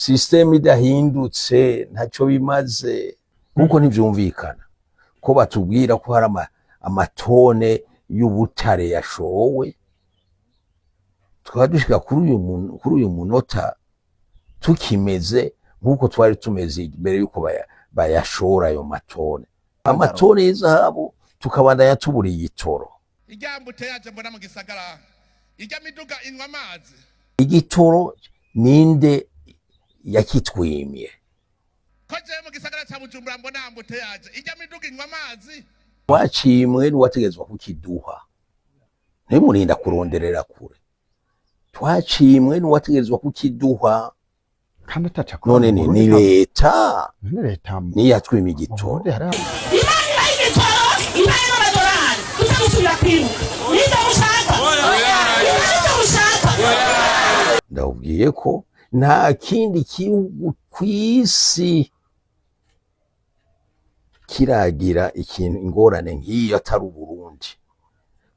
systeme idahindutse ntaco bimaze kuko ntivyumvikana ko batubwira ko hari amatone y'ubutare yashowe tukaba dushika kuri uyu munota tukimeze nk'uko twari tumeze imbere yuko bayashora ayo amatone y'izahabu tukabandanya tubura igitoro. Iryambute yaje mbona mu gisagara ijya miduga inywa amazi. Igitoro ninde yakitwimye? Ko je mu gisagara cya Bujumbura mbona mbute yaje ijya miduga inywa amazi. Twacimwe n'uwategezwa kukiduha. Ntimurinda kuronderera kure. Twacimwe n'uwategezwa kukiduha. None ni leta. Ni yatwimye igitoro. Ndabwiye ko nta kindi gihugu kw'isi kiragira ikintu ingorane nk'iyo atari Uburundi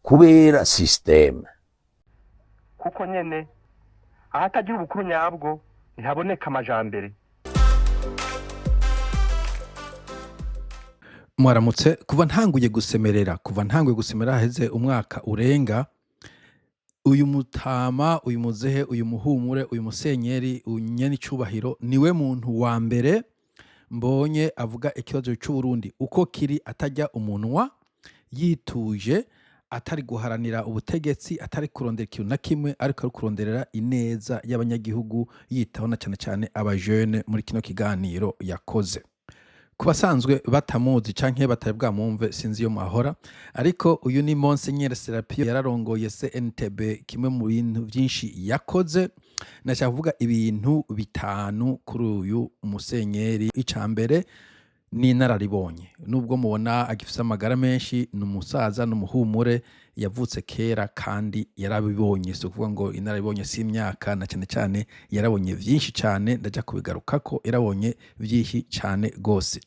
kubera systeme. Kuko nyene ahatagira ubukuru nyabwo ntihaboneka amajambere. Mwaramutse kuva ntanguye gusemerera heze umwaka urenga uyu mutama uyu muzehe uyu muhumure uyu musenyeri unyeni cubahiro niwe muntu wa mbere mbonye avuga ikibazo cy'Uburundi uko kiri atajya umunwa yituje atari guharanira ubutegetsi atari kurondera ikintu na kimwe ariko ari kuronderera ineza y'abanyagihugu yitaho na cyane cyane abajene muri kino kiganiro yakoze. Kubasanzwe batamuzi canke batari bwamumve sinzi yo mahora ariko uyu ni Monseigneur Serapio yararongoye CNTB kimwe mu bintu byinshi yakoze nashaka kuvuga ibintu bitanu kuri uyu musenyeri. Icambere ni inararibonye nubwo mubona agifise amagara menshi n'umusaza n'umuhumure yavutse kera kandi yarabibonye so kuvuga ngo inararibonye si imyaka na cyane cyane yarabonye byinshi cyane ndaja kubigarukako yarabonye byinshi cyane gose.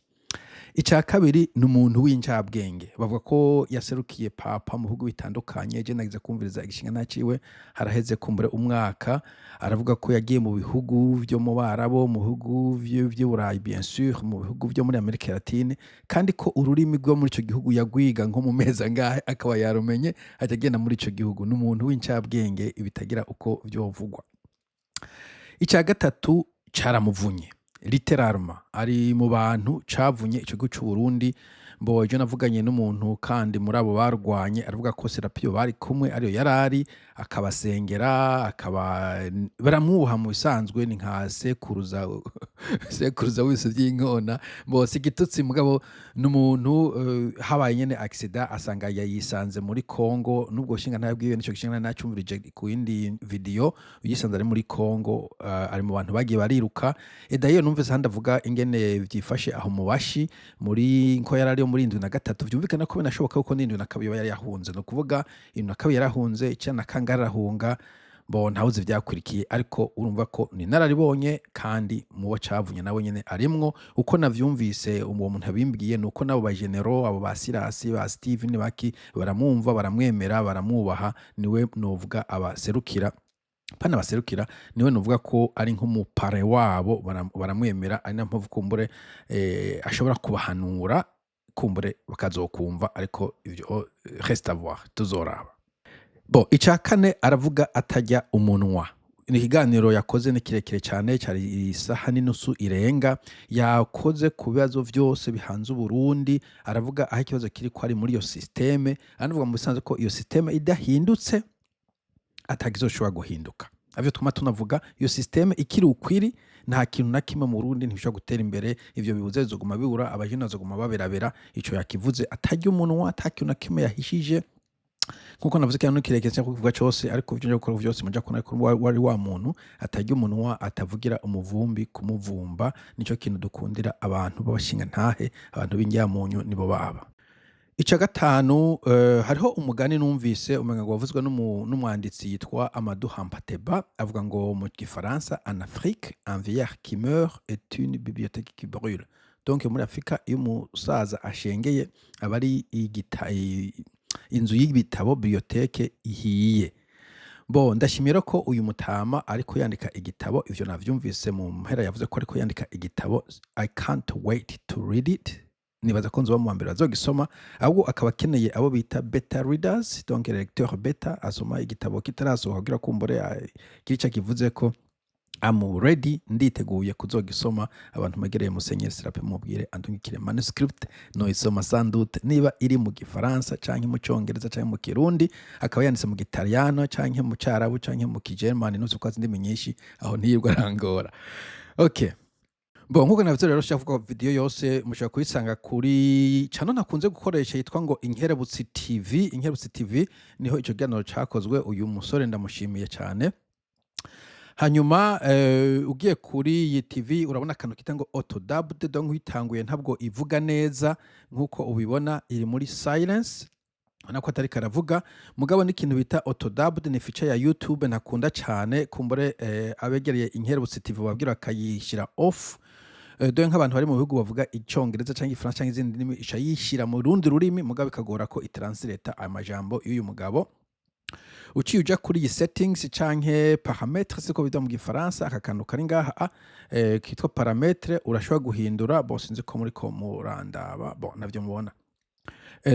Icya kabiri ni umuntu w'injabwenge bavuga ko yaserukiye papa mu bihugu bitandukanye je nagize kumviriza igishinga naciwe haraheze kumbure umwaka aravuga ko yagiye mu bihugu byo mu Barabo mu bihugu by'Uburayi bien sûr mu bihugu byo muri Amerika Latine kandi ko ururimi rwo muri ico gihugu yagwiga nko mu meza ngahe akaba yarumenye ajagenda muri ico gihugu n'umuntu w'incabwenge ibitagira uko byovugwa. Icya gatatu caramuvunye littéralement ari mu bantu cavunye ikigo cy'u Burundi mboje navuganye n'umuntu kandi muri abo barwanye aravuga ko Serapio bari kumwe ariyo yarari akabasengera akaba baramwuha mu bisanzwe ni nka sekuruza wese by'inkona bose igitutsi mugabo n'umuntu habaye nyene accident asanga yayisanze muri Congo nubwo shinga ntabwiwe nico gishinga nacumvirije ku yindi video yisanze ari muri Congo ari mu bantu bagiye bariruka edayo numve sandavuga ingene vyifashe aho mu bashi muri nko yarari muri 73 vyumvikana ko binashoboka uko n'indwi na kabiri yari yahunze no kuvuga indwi na kabiri yarahunze icana kangarahunga bo ntawuzi vyakurikiye ariko urumva ko ni nararibonye kandi mubo cavunye nawe nyene arimwo uko navyumvise uwo muntu abimbwiye nuko nabo ba general abo ba Sirasi ba Steven baki baramwumva baramwemera baramwubaha niwe novuga abaserukira pana baserukira niwe novuga ko ari nk'umupare wabo baramwemera ari nampamvu kumbure ashobora kubahanura kumbure bakazokumva ariko ivyo reste à voir tuzoraba. Bo icakane aravuga atajya umunwa ni ikiganiro yakoze ni kirekire cyane cyari isaha n'inusu irenga yakoze ku bibazo byose bihanze Burundi aravuga aho ikibazo kiri ko ari muri iyo systeme anavuga mu bisanzwe ko iyo systeme idahindutse atagizoshobora guhinduka avyo twuma tunavuga iyo systeme ikiri ukwiri nta kintu na kimwe mu Burundi ntibishobora gutera imbere ivyo bibuze bizoguma bibura abajene bazoguma baberabera ico yakivuze atajya umunwa atakintu na kimwe yahishije nkuko navuze cyane kireke cyane kuvuga cyose ariko byo nje gukora byose mujya kubona ko wari wa muntu atajya umunwa atavugira umuvumbi kumuvumba nico kintu dukundira abantu babashinga ntahe abantu b'injyamunyu nibo baba. Ica gatanu hariho umugani numvise umenga ngo wavuzwe n'umwanditsi yitwa Amadou Hampateba avuga ngo mu Gifaransa en Afrique un vieillard qui meurt est une bibliothèque qui brûle. Donc muri Afrika iyo umusaza ashengeye abari inzu y'ibitabo bibliothèque ihiye Bo ndashimira ko uyu mutama ariko yandika igitabo, ivyo navyumvise mu mpera yavuze ko ariko yandika igitabo. I can't wait to read it. Nibaza ko nzoba mu mbere bazogisoma, ahubwo akaba akeneye abo bita beta readers, donc lecteur beta, asoma igitabo kitarasohoka kugira kumbure kica kivuze ko I'm ready, nditeguye kuzogisoma. Abantu megereye Musenyeri Serape mubwire andungikire manuscript no isoma sandute, niba iri mu Gifaransa canke mu Congereza canke mu Kirundi, akaba yanditse mu Gitaliyano canke mu Carabu canke mu Kigermani, nuzi ko azindi nyinshi aho ntiyirwa arangora. Okay. Bo nkuko navyo rero shavuga video yose mushaka kuyisanga kuri channel nakunze gukoresha yitwa ngo Inkerebutsi TV. Inkerebutsi TV niho ico kiganiro cakozwe. Uyu musore ndamushimiye cyane. Hanyuma ugiye kuri iyi TV urabona akantu kita ngo auto dubbed, donc witanguye ntabwo ivuga neza nkuko ubibona, iri muri silence, nako atari karavuga. Mugabo n'ikintu bita auto dubbed ni feature ya YouTube nakunda cyane, kumbure abegereye Inkerebutsi TV babwira akayishira off. Dore nk'abantu bari mu bihugu bavuga icyongereza cyangwa ifaransa cyangwa izindi ndimi, isha yishira mu rundi rurimi, mugabo ikagora ko itranslate amajambo y'uyu mugabo. Uciye uja kuri iyi settings canke parametres siko bita mu Gifaransa, aka kantu kari ngaha kitwa parametre, urashobora guhindura. Bo sinzi ko muri ko murandaba, bo navyo mubona.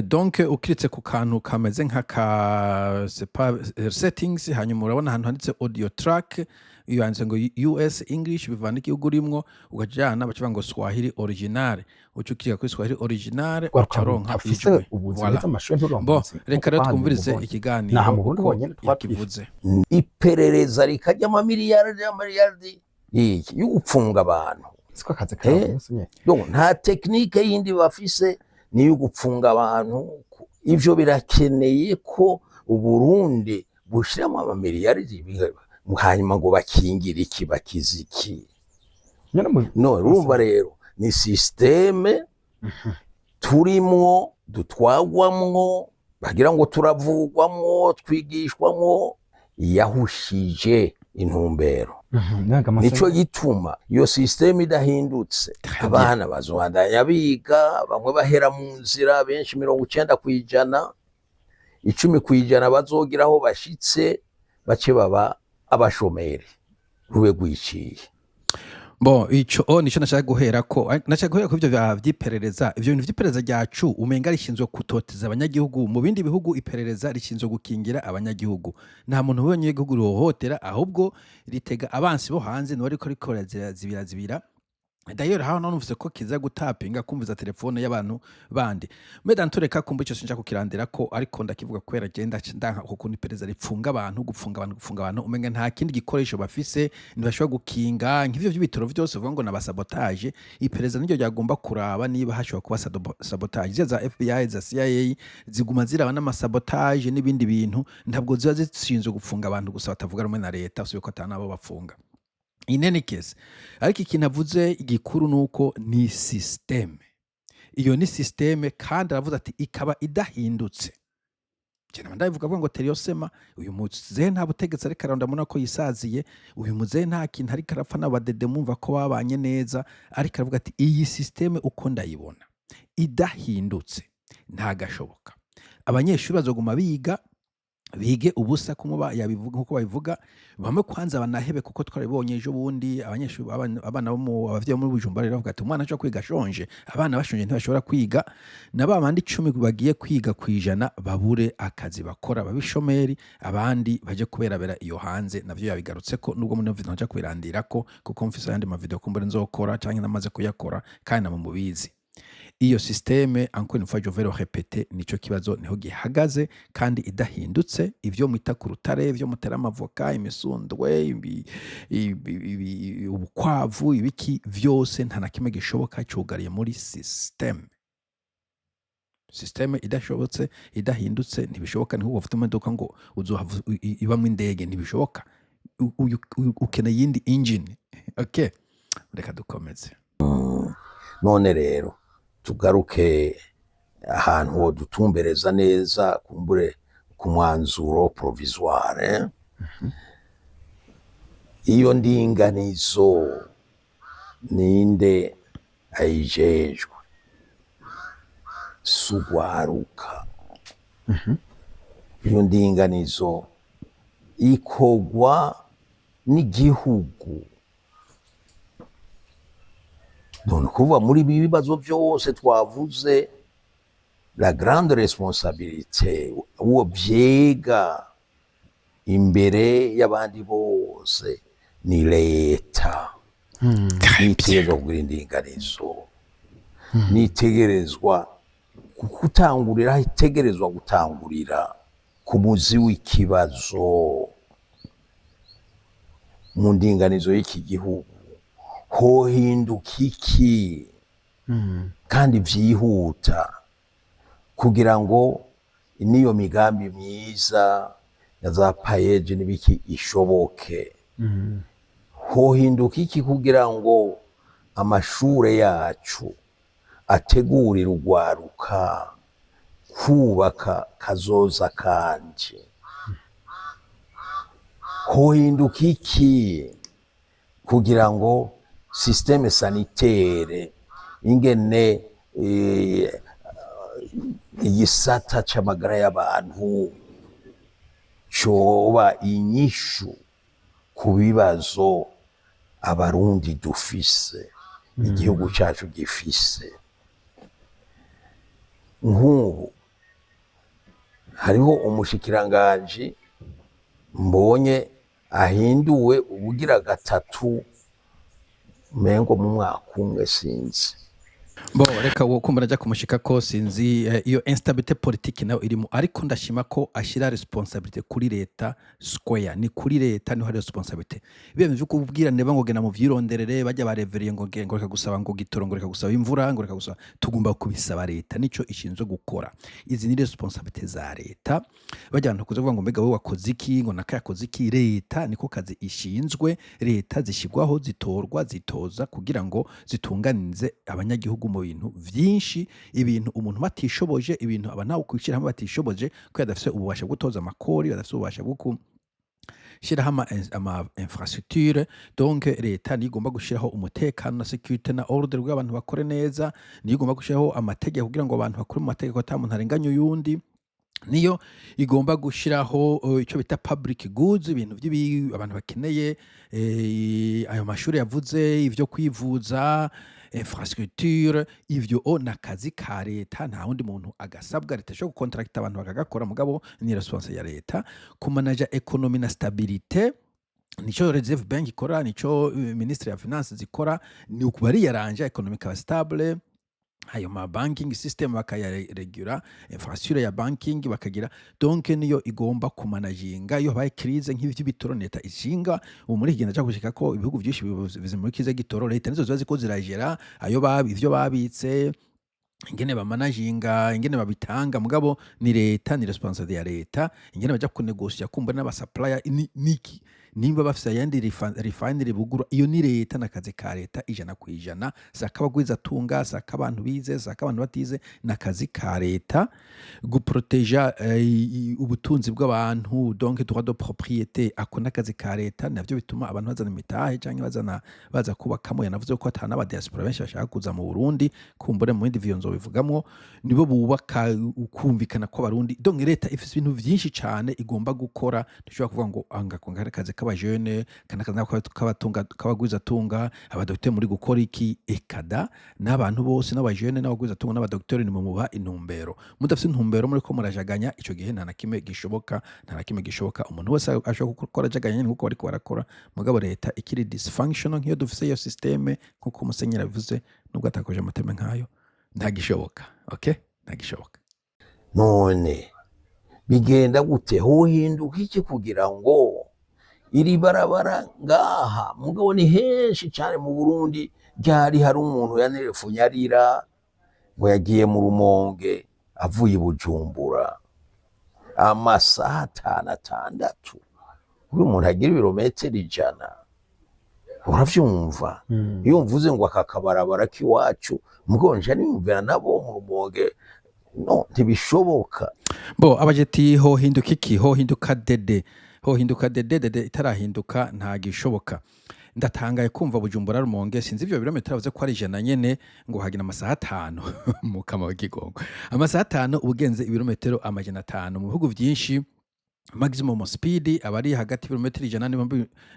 Donc ukiritse ku kantu kameze nk'aka settings, hanyuma urabona ahantu handitse audio track, yanditse ngo US English bivana igihugu urimwo, ukajana bacivuga ngo Swahili original. Ucukira kuri Swahili original ucaronka ijwi. Bo reka rero twumvirize ikiganiro uko yakivuze. Iperereza rikajya amamiliyardi yo gupfunga abantu, siko akazi kawe musenye. nta tekinike yindi bafise ni yo gupfunga abantu. Ivyo birakeneye ko Uburundi bushiramo amamiliyardi hanyuma ngo bakingira iki, bakiziki. No urumva rero ni systeme turimwo, dutwagwamwo, bagira ngo turavugwamwo, twigishwamwo, yahushije intumbero. Nico gituma iyo systeme idahindutse abana bazobandanya biga, bamwe bahera mu nzira, benshi 90%, 10% bazogiraho bashitse bace baba abashomeri ruwe gwiciye. Bo ico nico nashaka guhera ko ivyo vyiperereza, ivyo bintu vyiperereza ryacu umenga rishinzwe kutoteza abanyagihugu. Mu bindi bihugu iperereza rishinzwe gukingira abanyagihugu, nta muntu w'abanyagihugu rohotera, ahubwo ritega abansi bo hanze no ariko rikora zibira. D'ailleurs haho numvise ko kiza gutapinga kumviza telefone y'abantu bandi. Meda ntureka kumva ico sinja kukirandira ko, ariko ndakivuga kwera genda ndanka kuko ni pereza ripfunga abantu, gufunga abantu umenga nta kindi gikoresho bafise ntibashobora gukinga nk'ivyo vy'ibitoro vyose uvuga ngo nabasabotage. Ipereza niryo ryagomba kuraba niba hashobora kuba sabotage. Za FBI za CIA ziguma ziraba n'amasabotage n'ibindi bintu, ntabwo ziba zishinzwe gufunga abantu gusa batavuga rumwe na leta, usubye ko atanabo bafunga. In any case, ariko ikintu avuze igikuru nuko ni systeme. Iyo ni systeme kandi aravuze ati ikaba idahindutse. Cyane ndavuga ngo Teriosema uyu muzehe nta butegetsi ariko arandamuna ko yisaziye, uyu muzehe nta kintu ariko arapfa n'abadede mumva ko babanye neza, ariko aravuga ati iyi systeme uko ndayibona idahindutse nta gashoboka. Abanyeshuri bazoguma bige ubusa kumuba yabivuga nkuko babivuga, bamwe kwanza banahebe kuko twarabonye ejo bundi abanyeshuri abana bo mu abavye muri Bujumbura rero bavuga ati umwana aje kwiga shonje, abana bashonje ntibashobora kwiga, na babandi 10 bagiye kwiga kwijana babure akazi bakora babishomeri, abandi baje kuberabera iyo hanze. Navyo yabigarutse ko nubwo muri video nja kubirandira ko kuko mfise yandi ma video kumbure nzokora canke namaze kuyakora kandi namubizi. Iyo systeme encore une fois je vais le répéter, nico kibazo niho gihagaze kandi idahindutse. Ivyo mwita ku rutare, ivyo mutera amavoka, imisundwe, ubukwavu, ibiki vyose nta nakimwe gishoboka cyugariye muri systeme. Systeme idashobotse idahindutse ntibishoboka. Niho ufite imodoka ngo ibamwe indege ntibishoboka, ukeneye yindi engine. Okay, reka dukomeze. None rero tugaruke ahantu ho dutumbereza neza kumbure ku mwanzuro provisoire. Iyo ndinganizo ninde ayijejwe? Sugwaruka. Iyo ndinganizo ikogwa n'igihugu. none kuva muri ibi bibazo byose twavuze, la grande responsabilité uwo vyega imbere y'abandi bose ni leta. Nitegerezwa kugira indinganizo, nitegerezwa gutangurira, itegerezwa gutangurira ku muzi w'ikibazo. Mu ndinganizo y'iki gihugu hohinduka iki kandi vyihuta kugira ngo niyo migambi myiza ya za payeje n'ibiki ishoboke. Hohinduka iki kugira ngo amashure yacu ategurira urwaruka kubaka kazoza kanje. Hohinduka iki kugira ngo systeme sanitaire ingene igisata c'amagara y'abantu coba inyishu ku bibazo abarundi dufise, igihugu cacu gifise. Nk'ubu hariho umushikiranganji mbonye ahinduwe ubugira gatatu mengo mu mwaka umwe sinzi. Bo reka wo kumva najya kumushika ko sinzi iyo instabilité politique nayo irimo, ariko ndashima ko ashira responsabilité kuri leta square, ni kuri leta niho hari responsabilité. Ibyo byo kubwira neba ngo gena mu vyironderere bajya bareveriye ngo reka gusaba ngo gitoro, ngo reka gusaba imvura, ngo reka gusaba, tugomba kubisaba leta nico ishinzwe gukora. Izi ni responsabilité za leta. Bajya abantu kuvuga ngo mbega we wakoze iki, ngo nakaya yakoze iki. Leta niko kazi ishinzwe, leta zishigwaho, zitorwa, zitoza kugira ngo zitunganize abanyagihugu mu bintu vyinshi, ibintu umuntu batishoboje, ibintu abanaho kwishira hamwe batishoboje, ko yadafise ububasha bwo gutoza amakori, yadafise ububasha bwo shira ama infrastructure. Donc leta ni igomba gushiraho umutekano na sécurité na ordre bw'abantu bakore neza, ni igomba gushiraho amategeko kugira ngo abantu bakore mu mategeko atamuntu arenganya uyundi, niyo igomba gushiraho icyo bita public goods, ibintu abantu bakeneye, ayo mashuri yavuze, ivyo kwivuza, infrastructure, ivyo na kazi ka leta. Nta wundi muntu agasabwa, leta cyo gucontracta abantu bakagakora, mugabo ni response ya leta. Kumanaja economy na stabilité nico Reserve Bank ikora, nico Ministry ya Finance zikora, ni ukubari yaranja economy ka stable. Ayo ma banking system bakayaregura, infrastructure ya banking bakagira. Donc niyo igomba kumanajinga iyo habaye crise nk'ivyo bitoro leta ishinga. Ubu muri kigenda cyo gushika ko ibihugu byinshi bize muri kize gitoro, leta nizo ziba ziko ziragera ayo ivyo babitse, ingene bamanajinga, ingene babitanga, mugabo ni leta, ni responsibility ya leta. Ingene baja kunegosia kumba n'aba supplier niki nimba bafise ayandi refinery bugura, iyo ni leta n'akazi ka leta 100%. Sakabagwiza tunga, sakabantu bize, sakabantu batize, n'akazi ka leta. Guproteja ubutunzi bw'abantu, donc droit de propriété, ako n'akazi ka leta. Navyo bituma abantu bazana imitahe canke baza kubakamo. Yanavuze ko atana aba diaspora benshi bashaka kuza mu Burundi, kumbure mu bindi vyonzo bivugamwo, nibo bubaka ukumvikana ko abarundi. Donc leta ifise ibintu vyinshi cane igomba gukora. Dushobora kuvuga ngo anga kongera kazi k'abajene, kana k'abatunga, k'abagwiza tunga, abadokiteri muri gukora iki, ekada n'abantu bose, n'abajene n'abagwiza tunga n'abadokiteri, ni mu muba intumbero. Mudafise intumbero muri ko murajaganya, ico gihe nta nakime gishoboka, nta nakime gishoboka. Umuntu wese ashobora gukora jaganya nkuko bariko barakora, mugabo leta ikiri dysfunctional nk'iyo dufise iyo systeme, nkuko Musenyeri abivuze, nubwo atakoje amateme nkayo, ntagishoboka. Okay, ntagishoboka. None bigenda gute? Hohinduka iki kugira ngo iri barabara ngaha, mugabo ni henshi cyane mu Burundi, ryari hari umuntu yanerefunye arira ngo yagiye mu Rumonge avuye Bujumbura amasaha 5-6, uri umuntu agira ibirometero 100. Uravyumva? Iyo mvuze ngo akakabarabara k'iwacu, mugabo nje niyumvira nabo mu Rumonge, no ntibishoboka. Bo abajeti hohinduka iki? Hohinduka dede itarahinduka nta gishoboka. Ndatangaye kumva Bujumbura Rumonge, sinzi ivyo birometero bavuze ko ari 100 nyene, ngo hagina amasaha 5 mu kama w'ikigongo. Amasaha 5 ubugenze ibirometero 500 mu bihugu vyinshi maximum speed abari hagati y'ibirometero 100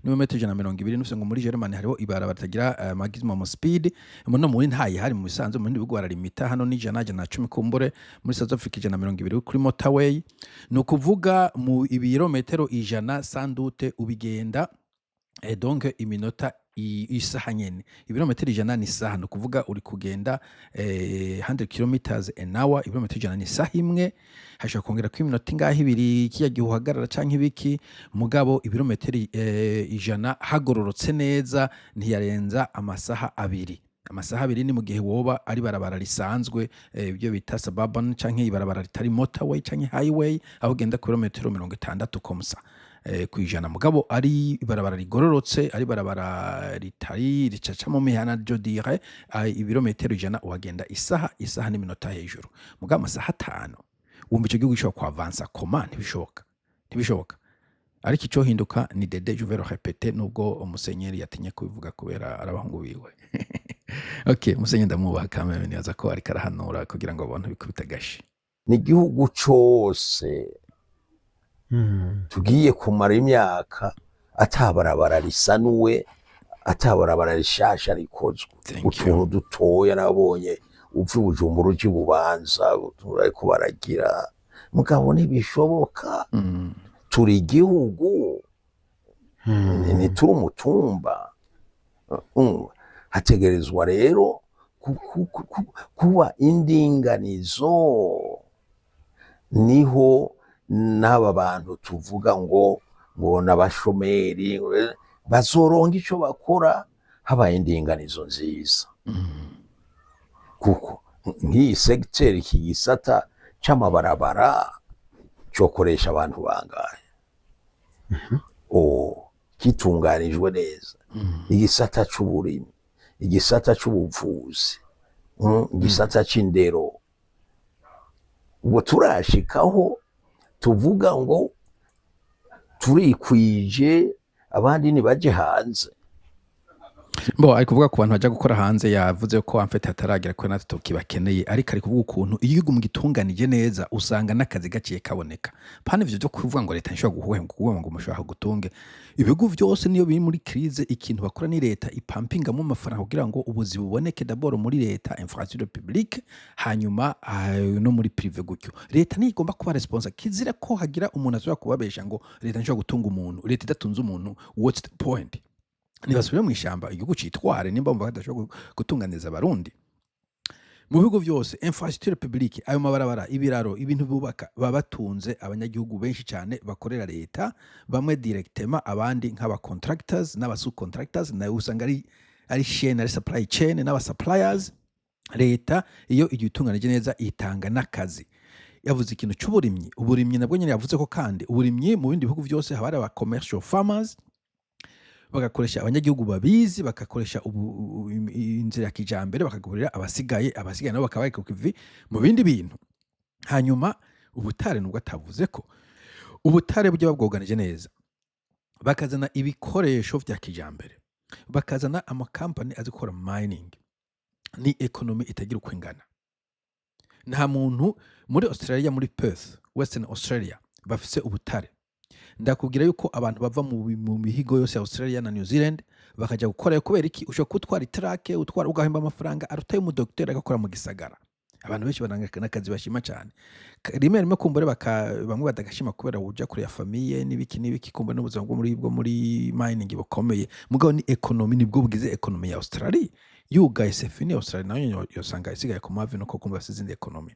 n'ibirometero 120 n'ufise ngo muri Germany hariho ibarabara batagira maximum speed muno muri ntayi hari mu bisanzwe mu bihugu baralimita hano ni 110 kumbure muri South Africa 120 kuri motorway no kuvuga mu ibirometero 100 sandute ubigenda donc iminota isaha nyene ibirometero 100 ni isaha no kuvuga uri kugenda 100 kilometers an hour ibirometero 100 ni isaha imwe hashaka kongera ko iminota ingahe ibiri kiya gihuhagarara canke ibiki mugabo ibirometero 100 hagororotse neza ntiyarenza amasaha abiri ni mu gihe woba ari barabara risanzwe ibyo bita suburban canke ibarabara ritari motorway canke highway aho genda ku birometero 60 komsa kwijana mugabo ari ibarabara rigororotse ari barabara ritari ricaca mu mihana je dirais ibirometero 100 wagenda isaha n'iminota hejuru mugabo amasaha 5 wumva ico gihugu cyo kwa avansa koma ntibishoboka ariko ico hinduka ni Dede je vais le répéter nubwo umusenyeri yatinye kubivuga kubera arabahungu biwe okay umusenyeri ndamubaha kameme niyaza ko ari karahanura kugira ngo abantu bikubita gashi ni igihugu cose tugiye kumara imyaka atabarabara risanuwe atabarabara rishasha rikozwe utuntu dutoya nabonye upfu Bujumbura uji Bubanza ariko baragira mugabo ntibishoboka turi igihugu ni turi umutumba hategerezwa rero kuba indinganizo niho n'aba bantu tuvuga ngo n'abashomeri bazoronga ico bakora habaye indinganizo nziza kuko nk'iyi secteur iki gisata c'amabarabara cokoresha abantu bangahe kitunganijwe neza igisata c'uburimi igisata c'ubuvuzi igisata c'indero ubwo turashikaho tuvuga ngo turikwije abandi nibaje hanze ari kuvuga ku bantu baja gukora hanze yavuze ko amfete hataragera ko natwe tukibakeneye ariko ari kuvuga ukuntu iyo mu gitunganije neza usanga n'akazi gaciye kaboneka pane ivyo byo kuvuga ngo leta nshobora guhemba ngo mushaka gutunge ibihugu vyose niyo biri muri crise ikintu bakora ni leta ipampinga mu mafaranga kugira ngo ubuzi buboneke d'abord muri leta infrastructure publique hanyuma no muri privé gutyo leta ni igomba kuba responsable kizira ko hagira umuntu azora kubabesha ngo leta nshobora gutunga umuntu leta idatunze umuntu what's the point nibasubire mu ishamba igihugu citware nimba bumva badashobora gutunganiza abarundi mu bihugu byose infrastructure publique ayo mabarabara ibiraro ibintu bubaka babatunze abanyagihugu benshi cyane bakorera leta bamwe directement abandi nk'aba contractors n'aba subcontractors nayo usanga ari chain ari supply chain n'aba suppliers leta iyo igitunganije neza itanga n'akazi yavuze ikintu cy'uburimyi uburimyi nabwo nyine yavuze ko kandi uburimyi mu bindi bihugu byose haba ari aba commercial farmers bagakoresha abanyagihugu babizi bakakoresha inzira ya kijambere bakagurira abasigaye nabo bakabaye kukivi mu bindi bintu hanyuma ubutare nubwo atavuze ko ubutare bujye babwoganije neza bakazana ibikoresho vya kijambere bakazana amakampani azikora mining ni economy itagira ukwingana nta muntu muri Australia muri Perth Western Australia bafise ubutare ndakubwira yuko abantu bava mu mihigo yose ya Australia na New Zealand bakaja gukora kubera iki ushobora kutwara itrake utwara ugahemba amafaranga arutaye mu docteur agakora mu gisagara abantu benshi bananga nakazi bashima cyane rimwe kumbure bamwe badagashima kubera uja kure ya famille nibiki kumbure n'ubuzima bwo muri mining bukomeye mugabo ni economy nibwo bugize economy ya Australia yugaye sefini Australia nayo yosanga isigaye ku mavi no ko kumva sizindi economy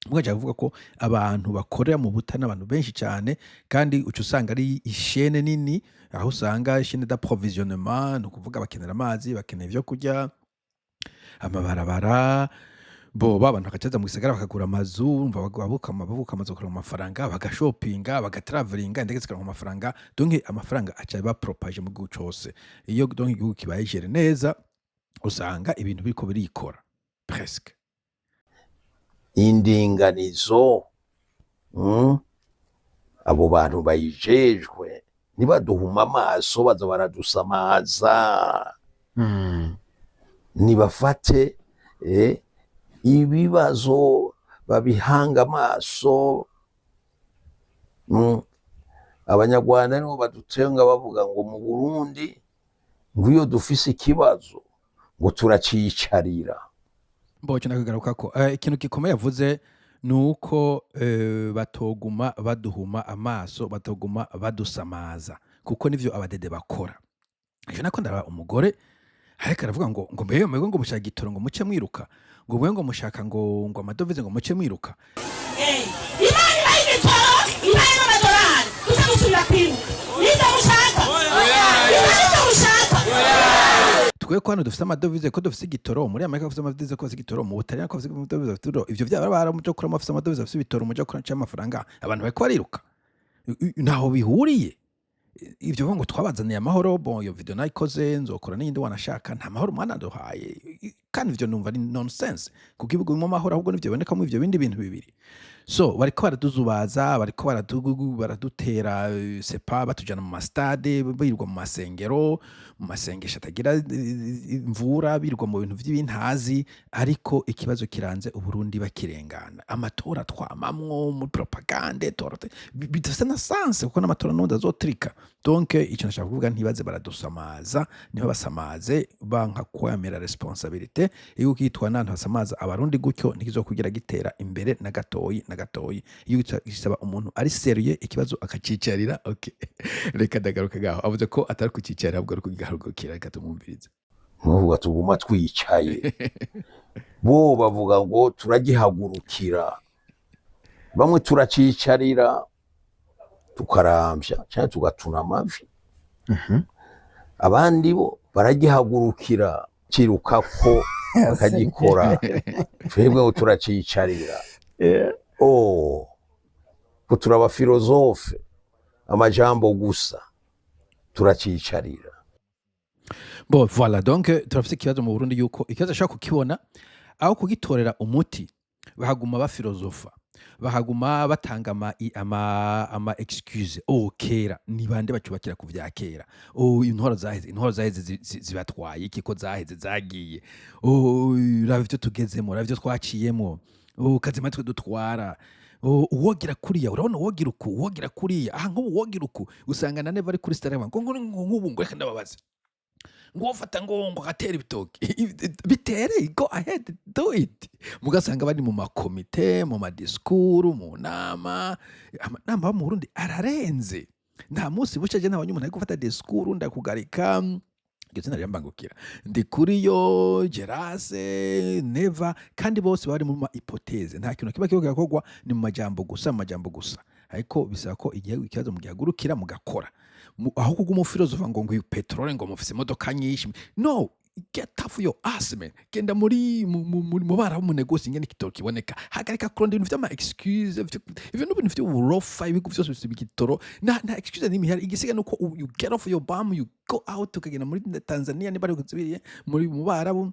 mugaje avuga ko abantu bakorera mu butana abantu benshi cyane kandi ucu usanga ari ishene nini aho usanga ishene d'approvisionnement no kuvuga bakenera amazi bakeneye byo kurya amabarabara abantu bakacaza mu gisagara bakagura amazu umva babuka amazu ku mafaranga bagashopinga bagatravelinga ndetse zikaronka amafaranga donc amafaranga aca bapropage mu gihugu cyose iyo donc igihugu kibaye gere neza usanga ibintu biriko birikora presque indinganizo abo bantu bayijejwe nibaduhuma amaso baza baradusamaza nibafate ibibazo babihanga amaso abanyarwanda nibo badutenga bavuga ngo mu Burundi ngo iyo dufise ikibazo ngo turacicarira. Mboco nakagaruka ko ikintu gikomeye yavuze nuko batoguma baduhuma amaso, batoguma badusamaza, kuko nivyo abadede bakora. Ejo nako ndaba umugore ariko aravuga ngo mbere ngo mushaka gitoro ngo muce mwiruka, ngo mwe ngo mushaka ngo amadovize ngo muce mwiruka. Imani bayigitoro, imani n'amadolari, tutagusubira kwiruka. Nizo mushaka. Nizo mushaka. Twe ko hano dufite amadovize, ko dufite igitoro, muri Amerika dufite amadovize, ko dufite igitoro, mu Butaliyani ko dufite amadovize, ivyo byaba baramujo kuri amafite amadovize, afite ibitoro, mujo kuri amafaranga, abantu bariko bariruka. Naho bihuriye. Ivyo ngo twabazaniye amahoro, bon iyo video nayikoze nzokora n'iyindi wanashaka, nta mahoro mwana ndohaye, kandi ivyo numva ni nonsense, kuko ibigo mu mahoro ahubwo nivyo boneka mu ivyo bindi bintu bibiri. So bariko baraduzubaza, bariko baradutera sepa, batujana mu stade, birirwa mu masengero, mu masengesho atagira imvura, birirwa mu bintu vy'ibintazi, ariko ikibazo kiranze Uburundi bakirengana. Amatora twamamwo mu propagande, bidafite na sense, kuko n'amatora n'undi azotrika. Donc ico nashaka kuvuga, ntibaze baradusamaza, niba basamaze banka kwemera responsabilité, iyo kitwa nantu hasamaza abarundi gutyo ntikizokugira gitera imbere na gatoyi na gatoyi. Iyo gisaba umuntu ari serieux ikibazo akacicarira, okay. Reka ndagaruka gaho avuze ko atari kucicarira ahubwo ari kugiharukira, reka tumumvirize. Nuvuga tuguma twicaye, bo bavuga ngo turagihagurukira, bamwe turacicarira tukarambya cyane tugatuna amavi, abandi bo baragihagurukira ciruka ko bakagikora, twebwe ngo turacicarira. Ko turaba filozofe, amajambo gusa turacicarira. Bon voilà, donc turafite ikibazo mu Burundi yuko ikibazo ashaka kukibona aho kugitorera umuti bahaguma bafilozofa, bahaguma batanga ama excuse. Kera ni bande bacubakira ku vya kera, intwaro zaheze zibatwaye iki, ko zaheze zagiye, raba ivyo tugezemo, raba ivyo twaciyemo, kazima twe dutwara, uwogira kuriya, urabona uwogira uku, uwogira kuriya, nk'ubu uwogira uku usanga na neva ari kuri stade ngo nk'ubu ngo reka ndababaza ngo ufata ngo gatera ibitoki bitere, go ahead do it. Mugasanga bari mu makomite, mu madiskuru, mu nama mu Burundi ararenze. Nta munsi bucaje nabonye umuntu ari gufata diskuru ndakugarika gitsina ryambangukira ndi kuri yo Gerase Neva, kandi bose bari mu hypothèse, nta kintu kiba kigakogwa, ni mu majambo gusa, ariko bisaba ko igihe ikibazo mugihagurukira mugakora, aho kuguma filozofa ngo petrole ngo mufise imodoka nyinshi. No, get off your ass man, genda muri mu bara mu negosi ngene kitoro kiboneka, hagarika kurondera ibintu vy'ama excuse, ibintu vy'uburofa, ibigo vyose bikitoro, na excuse ni mihari. Igisiga nuko you get off your bum, you go out ukagenda muri Tanzania, niba ari kuzibiriye muri mu barabu,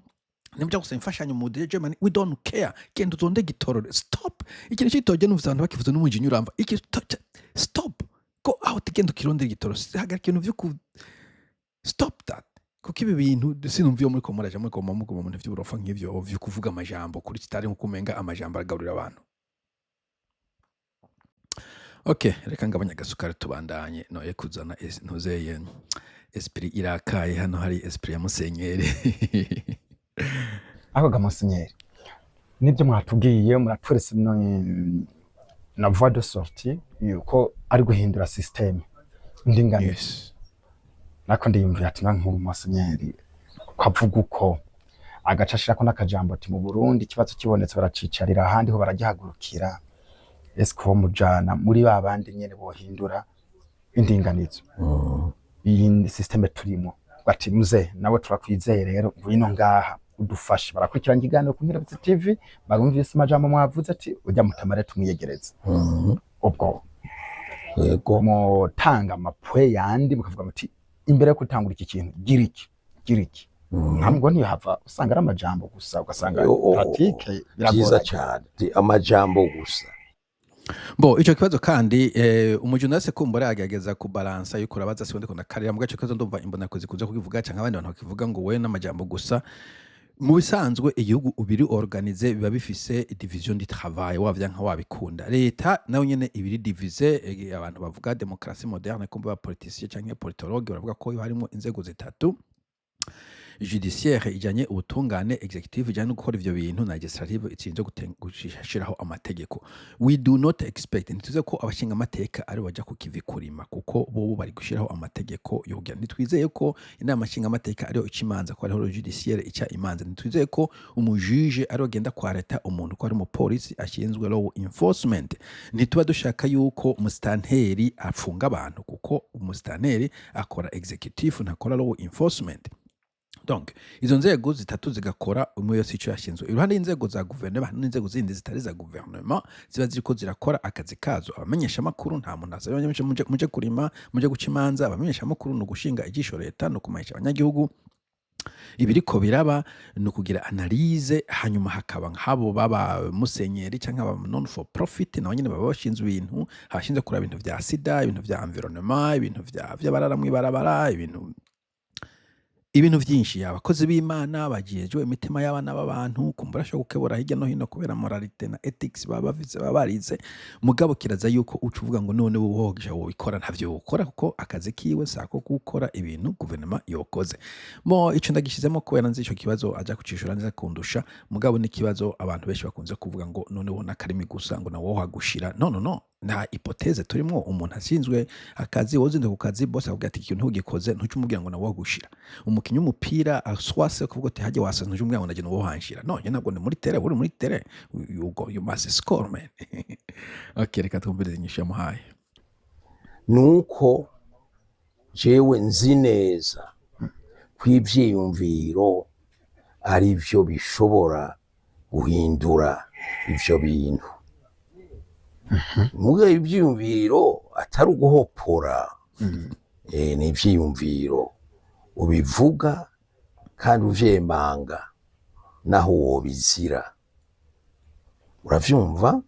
nimja gusa imfashanyo mu Germany, we don't care, genda uzonde gitoro. Stop ikintu cyitoje n'uvuze abantu bakivuze n'umunjinyi uramba iki, stop, go out, genda ukirondera gitoro, hagarika ibintu vyo stop that. Kuko ibi bintu sinumviye muri komaraje muri mu bintu vy'uburofa nk'ivyo vyo kuvuga amajambo kuri kitari nko kumenga amajambo aragaburira abantu. Okay, reka ngabanya gasukari tubandanye, noye kuzana ntuzeye esprit irakaye. Hano hari esprit ya Musenyeri. Ako ga Musenyeri nibyo mwatubwiye, muratweretse na voie de sortie yuko ari guhindura system ndinganiye. Yes. Nako ndiyumvira ati nk'umu Musenyeri kwavuga uko agacashira ko nakajambo ati mu Burundi ikibazo kibonetse baracicarira, ahandi ho baragihagurukira. Esko mujana muri babandi nyene bohindura indinganizo iyi system turimo, bati muze nawe turakwizeye rero ngwino ngaha udufashe. Barakurikirana ikiganiro ku Nkirabutsi TV, barumvise amajambo mwavuze ati ujya mutamare tumwiyegereza. Ubwo yego mutanga amapwe yandi mukavuga muti imbere yo gutangura iki kintu gira iki ntabwo ntihava usanga ari amajambo gusa, ugasanga pratique biragoye cyane amajambo gusa. Bo ico kibazo kandi umujurnaliste kumbura agageza ku balance yuko urabaza siwende kona karira mu gace kazo ndumva imbona kozi kuza kukivuga cyangwa abandi bantu bakivuga ngo we n'amajambo gusa. mu bisanzwe igihugu ubiri organize biba bifise division du travail wavya nka wabikunda leta nayo nyene ibiri divise abantu bavuga demokrasi moderne kumbe ba politicien canke politologue baravuga ko harimo inzego zitatu judiciaire ijanye ubutungane executive ijanye no gukora ivyo bintu na legislative itsinze gushiraho amategeko. We do not expect ntituze ko abashinga amateka ari baja kukivi kurima kuko bo bari gushiraho amategeko yogira. Nitwizeye ko inama nshinga amateka ari ikimanza ko ariho judiciaire ica imanza. Nitwizeye ko umujuje ari agenda kwa leta umuntu ko ari mu police ashinzwe law enforcement. Nituba dushaka yuko umustanteri afunga abantu kuko umustanteri akora executive ntakora law enforcement. Donc izo nzego zitatu zigakora umwe yose ico yashinzwe. Iruhande y'inzego za gouvernement n'inzego zindi zitari za gouvernement ziba ziriko zirakora akazi kazo. Abamenyesha makuru nta muntu azabamenyesha muje kurima muje gucimanza. Abamenyesha makuru no gushinga ijisho leta no kumayisha abanyagihugu ibiriko biraba no kugira analyse hanyuma hakaba nk'abo baba musenyeri canke aba non for profit na nyine baba bashinzwe ibintu hashinzwe kura ibintu vya sida ibintu vya environnement ibintu vya bararamwe barabara ibintu vyinshi abakozi b'Imana bagiyejwe imitima y'abana b'abantu kumbura sho gukebura hirya no hino kubera moralite na ethics babarize mugabo kiraza yuko ucuvuga ngo none wogisha wo bikora ntavyo ukora kuko akazi kiwe sako gukora ibintu guverinoma yokoze mo ico ndagishizemo kubera nzi ico kibazo aja kucishura neza kundusha mugabo ni kibazo abantu benshi bakunze kuvuga ngo none wona karimi gusa ngo nawo hagushira no na hypothèse turimo umuntu ashinzwe akazi wozinde ku kazi boss avuga ati ikintu ugikoze ntucumubwira ngo nawo gushira umukinyi umupira aswase kuvuga ati haje wasa ntucumubwira ngo naje no hanshira no je nabwo ni muri tere uri muri tere you must score man. Okay reka tumbere inyisha muhaye nuko jewe nzi neza kwivyiyumviro ari byo bishobora guhindura ivyo bintu. Muga ivyiyumviro atari uguhopora ni ivyiyumviro ubivuga kandi uvyemanga naho wobizira uravyumva.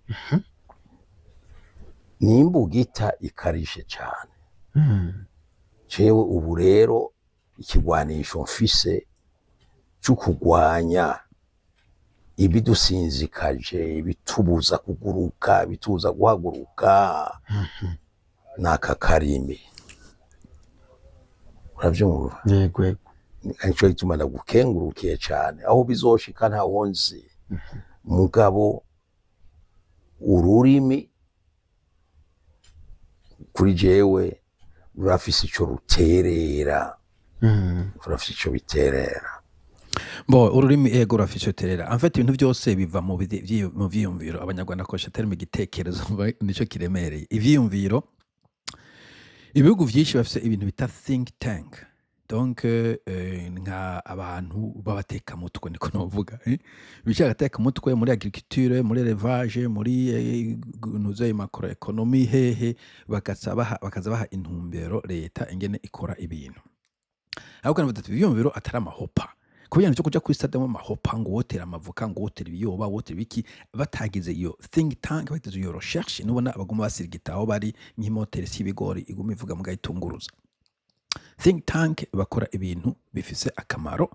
Nimbugita ikarishe cyane cewe ubu rero ikigwanisho mfise cyo kugwanya ibidusinzikaje ibitubuza kuguruka bituza guhaguruka naka karimi uravyumva. Yego nico gituma ndagukengurukiye cyane aho bizoshika nta wonzi mugabo ururimi kuri jewe urafise ico ruterera urafise ico biterera bo ururimi ego rafisho terera en fait ibintu byose biva mu vyiyumviro abanyarwanda kosha terme gitekerezo nico kiremereye ivyiyumviro. Ibihugu vyinshi bafise ibintu bita think tank donc nka abantu babateka mutwe niko novuga bishaka teka mutwe muri agriculture muri élevage muri nuze macroeconomie hehe bakazabaha intumbero leta ingene ikora ibintu aho kana batatu ivyiyumviro atari amahopa kubera cyo kuja kwistademo mahopa ngo wotera amavuka ngo wotera ibiyoba wotera biki batagize iyo think tank batize iyo recherche nubona abaguma basirigitaho bari nk'imoteri y'ibigori iguma ivuga mu gayitunguruza. Think tank bakora ibintu bifise akamaro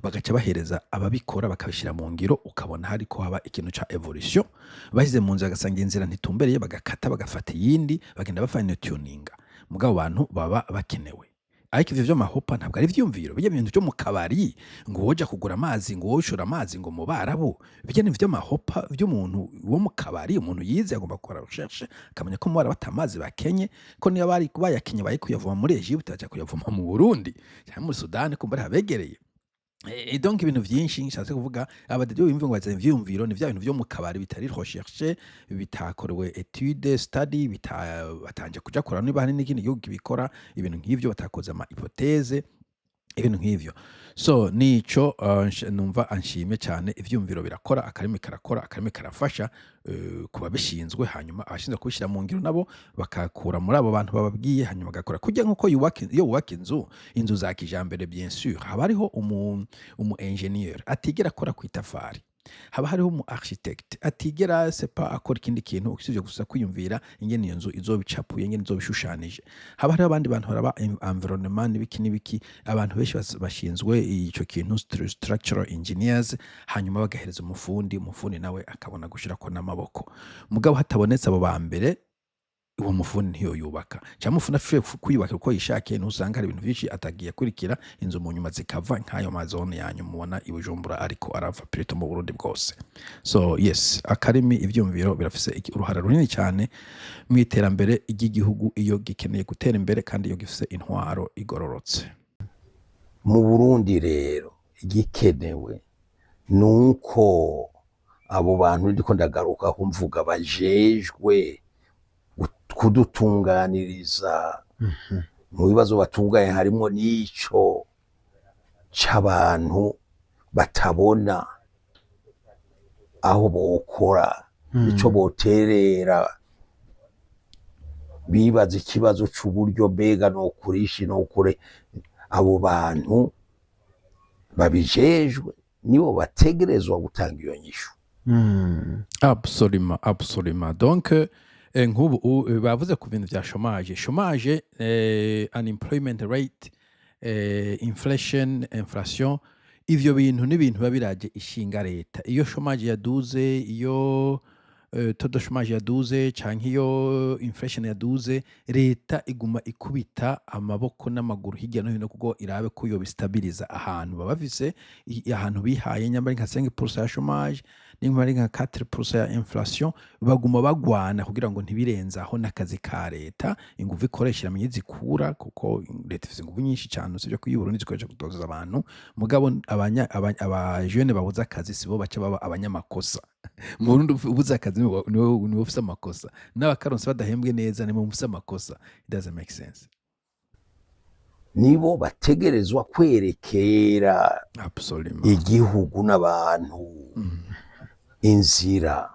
bagaca bahereza ababikora bakabishira mu ngiro ukabona hari ko haba ikintu ca evolution bahize mu nzira gasanga inzira ntitumbereye bagakata bagafata yindi bagenda bafanya tuninga mugabo abantu baba bakenewe. Ariko ivyo mahopa ntabwo ari vyumviro bijya bintu cyo mu kabari ngo woja kugura amazi ngo woshora amazi ngo mu barabo bijya ni vyo mahopa vy'umuntu wo mu kabari umuntu yize agomba gukora recherche akamenya ko mu bara batamazi bakenye ko niyo bari kubayakenye bari kuyavoma muri Egypte baje kuyavoma mu Burundi cyangwa muri Sudan ko bari habegereye. Donc ibintu vyinshi nshatse kuvuga abadede bimvungo baza ivyumviro ni vya bintu vyo mu kabari bitari recherche bitakorewe etude study batanje kuja kora niba hani n'ikindi gihugu kibikora ibintu nk'ivyo batakoze ama hypothèse ibintu nk'ivyo. So nico numva anshime cyane ivyumviro birakora akarimi karakora akarimi karafasha kuba bishinzwe hanyuma abashinzwe kubishira mu ngiro nabo bakakura muri abo bantu bababwiye hanyuma gakora kujya nkuko yubaka inzu za kijambere bien sûr haba ariho umu ingénieur atigera akora ku itafari haba hariho umu architect atigera sepa akora ikindi kintu ukisije gusa kwiyumvira ingene iyo nzu izobicapuye ingene izobishushanije. Haba hariho abandi bantu baraba environnement n'ibiki abantu benshi bashinzwe ico kintu structural engineers, hanyuma bagahereza umufundi nawe akabona gushirako n'amaboko. Mugabo hatabonetse abo ba mbere uwo mufundi ntiyo yubaka. Cyangwa umufundi afite kuyubaka uko yishakiye ntusanga hari ibintu byinshi atagiye kurikira inzu mu nyuma zikava nk'ayo mazone yanyu mubona i Bujumbura ariko arava Pirito mu Burundi bwose. So yes, akarimi ivyumviro birafise uruhara runini cyane mu iterambere ry'igihugu iyo gikeneye gutera imbere kandi iyo gifise intwaro igororotse. Mu Burundi rero igikenewe nuko abo bantu ndiko ndagaruka kumvuga bajejwe kudutunganiriza mu bibazo batunganye harimo n'ico c'abantu batabona aho bokora ico boterera, bibaza ikibazo c'uburyo mbega no kurishi no kure. Abo bantu babijejwe nibo bategerezwa gutanga iyo nyishu. Absolument. Donc nk'ubu bavuze ku bintu vya chômage, unemployment rate, inflation, ivyo bintu n'ibintu babiraje ishinga leta. Iyo chômage yaduze, iyo taux de chômage yaduze canke iyo inflation yaduze, leta iguma ikubita amaboko n'amaguru hirya no hino kuko irabe ko yo bistabiliza ahantu baba bafise ahantu bihaye nyambari nka 5% ya chômage n'imari nka 4% ya inflation, baguma bagwana kugira ngo ntibirenza aho n'akazi ka leta inguvu ikoresha menye zikura kuko leta ifise inguvu nyinshi cyane usibye ko y'Uburundi zikoresha kutoza abantu. Mugabo aba jeune babuza akazi sibo baca baba abanyamakosa. Mu Burundi ubuza akazi niwe ufise amakosa, n'abakaronse badahembwe neza ni mu ufise amakosa. It doesn't make sense. Nibo bategerezwa kwerekera igihugu n'abantu inzira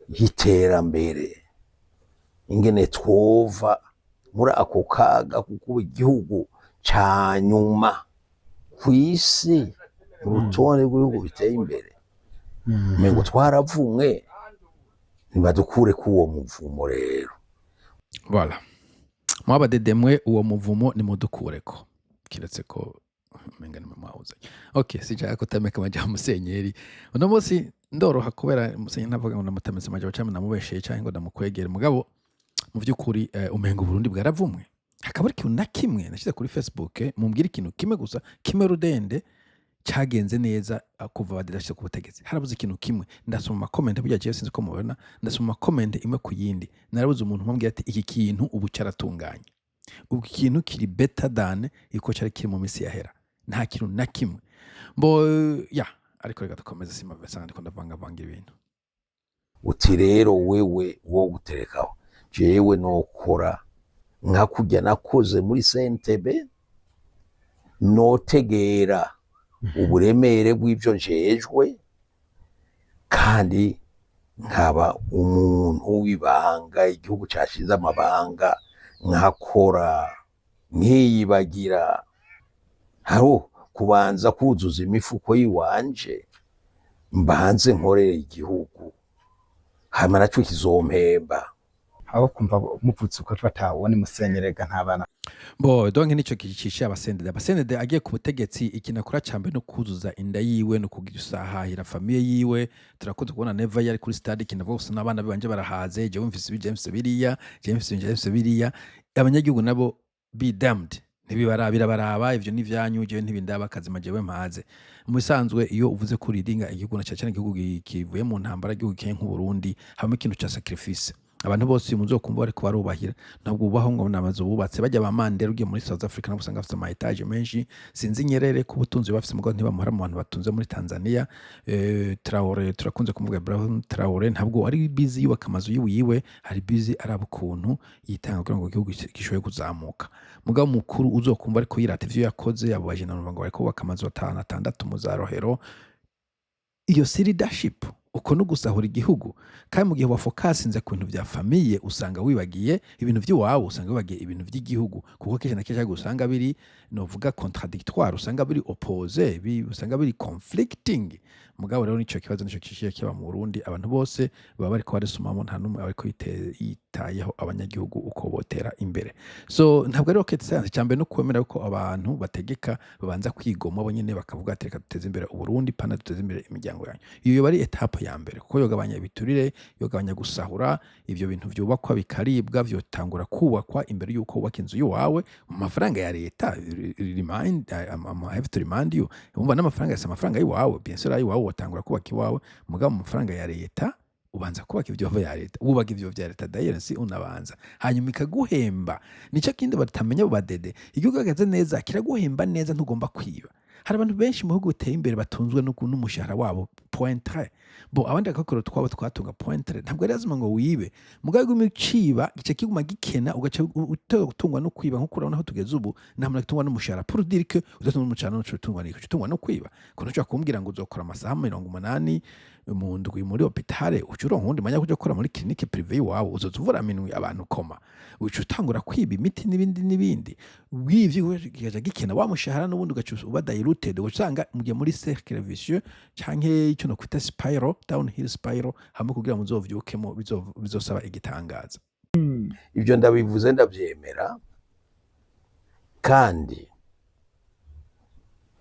y'iterambere, ingene twova muri ako kaga kuko igihugu ca nyuma kw'isi urutonde rw'ibihugu biteye imbere. Mengo twaravumwe nibadukure ku uwo muvumo rero. Voilà. Mwabadedemwe uwo muvumo nimudukureko. Kiretse ko menga ni mwahuze. Okay, sijaka kutameka maja musenyeri. Uno munsi ndoroha kubera musenyeri navuga ngo namutameze maja bacame namubesheye cyangwa ngo ndamukwegere. Mugabo mu vy'ukuri umenga Burundi bwaravumwe. Hakaba ari kintu na kimwe nashize kuri Facebook mumbwira ikintu kimwe gusa kimwe rudende cyagenze neza kuva badashye ku butegetsi. Harabuze ikintu kimwe. Ndasoma comment burya je sinzi ko mubona, ndasoma comment imwe ku yindi. Narabuze umuntu mpambwiye ati iki kintu ubu cyaratunganye. Ubu kintu kiri better than iko cyari kiri mu misi yahera. Nta kintu na kimwe. Mbo ariko reka dukomeze sima vesanga ndiko ndavanga ibintu. Uti rero wewe wo guterekaho. Jewe nokora nka kujya nakoze muri CNTB notegera uburemere bw'ibyo njejwe kandi nkaba umuntu w'ibanga igihugu cyashize amabanga nkakora nkiyibagira haro kubanza kuzuza imifuko yiwanje mbanze nkorera igihugu hama naco kizompemba aho kumva muvutse uko batabone musenyerega ntabana. Donc nico kicisha abasendede agiye ku butegetsi ikinakora cyambe no kuzuza inda yiwe no kugisahahira famille yiwe. Turakoze kubona Neva yari kuri stade kinavuga gusa n'abana banje barahaze je umvise James biriya abanyagihugu nabo be damned ntibibarabira baraba ivyo n'ivyanyu je ntibindaba kazima jewe mpaze. Mu bisanzwe iyo uvuze ko ridinga igihugu na cyane igihugu kivuye mu ntambara igihugu nk'u Burundi hamwe ikintu cya sacrifice. Abantu bose muzokumva bari kubarubahira ntabwo ubaho ngo namaze bubatse bajya ba Mandela ugiye muri South Africa nabo usanga afite ama etage menshi. Sinzi Nyerere ku butunzi bafite mugo ntibamuhara mu bantu batunze muri Tanzania. Traore turakunze kumuvuga Ibrahim Traore ntabwo ari busy yubaka amazu yiwe, ari busy araba ukuntu yitanga kugira ngo igihugu gishoye kuzamuka. Mugabo mukuru uzokumva ariko yirata ivyo yakoze abo bajena ngo bari kubaka amazu 5-6 mu za Rohero. Iyo leadership uko no gusahura igihugu. Kandi mu gihe wafokasinze ku bintu bya famiye usanga wibagiye ibintu by'iwawe, usanga wibagiye ibintu by'igihugu, kuko kenshi na kenshi usanga biri novuga contradictoire, usanga biri opposé, usanga biri conflicting. Mugabo rero nico kibazo nico kishiye kiba mu Burundi, abantu bose baba bariko barisumamo, nta numwe ariko yitayeho abanyagihugu uko botera imbere. So ntabwo ari rocket science, cyambe no kwemera ko abantu bategeka babanza kwigoma bo nyene bakavuga ati reka duteze imbere Uburundi pana duteze imbere imiryango yanyu. Iyo bari etape ya mbere, kuko yogabanya ibiturire, yogabanya gusahura, ivyo bintu vyubakwa bikaribwa vyotangura kubakwa imbere yuko ubaka inzu yawe mu mafaranga ya leta. I have to remind you, umva n'amafaranga yasa amafaranga yiwawe, bien sûr ayiwawe watangura kubaka iwawe, mugabo mu mafaranga ya leta ubanza kubaka ivyo ya leta, ubaka ivyo vya leta dayensi unabanza, hanyuma ikaguhemba. Nico kindi batamenya badede, igihugu gagaze neza kiraguhemba neza, ntugomba kwiba. Hari abantu benshi mu bihugu biteye imbere batunzwe n'umushahara wabo pointre, bo abandi bakakora twabo twatunga pointre, ntabwo ari azima ngo wibe. Mugabo umuciba gice kiguma gikena, ugaca utungwa no kwiba, nko kurabona aho tugeze ubu, namwe gitungwa n'umushahara pour dire que uzatunga n'umushahara no cutungwa n'iko cutungwa no kwiba. Ko ntuca kumbwira ngo uzokora amasaha 80 mu ndwi muri hôpital, ucuronka undi manya kuja gukora muri clinique privée wawe, uzozuvura minwe abantu koma, ucutangura kwiba imiti n'ibindi. Wivye gicaja gikena wa mushahara n'ubundi ugaca uba diluted, usanga mugiye muri cercle vicieux canke icyo no kwita spiral, downhill spiral, hamwe kugira ngo uzovyukemo bizosaba igitangaza. Ibyo ndabivuze ndabyemera, kandi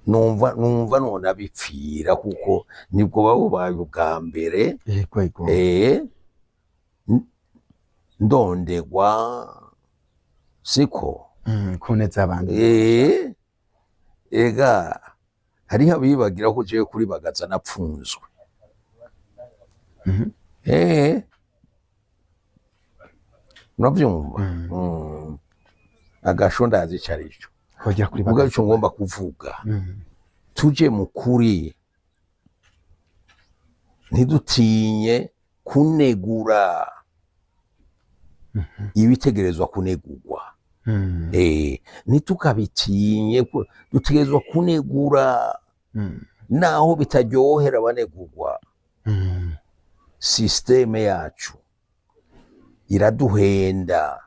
numva none abipfira, kuko nibwo babo baye ubwa mbere ndondegwa siko kuneza abantu. Ega hariho abibagira ko jewe kuri bagaza napfunzwe. Uravyumva? Agasho ndazi carico Hojya kuri bagaza ico ngomba kuvuga. Tuje mu kuri, ntidutinye kunegura ibitegerezwa kunegurwa. Ntitukabitinye, dutegerezwa kunegura naho bitaryohera abanegurwa. Systeme yacu iraduhenda.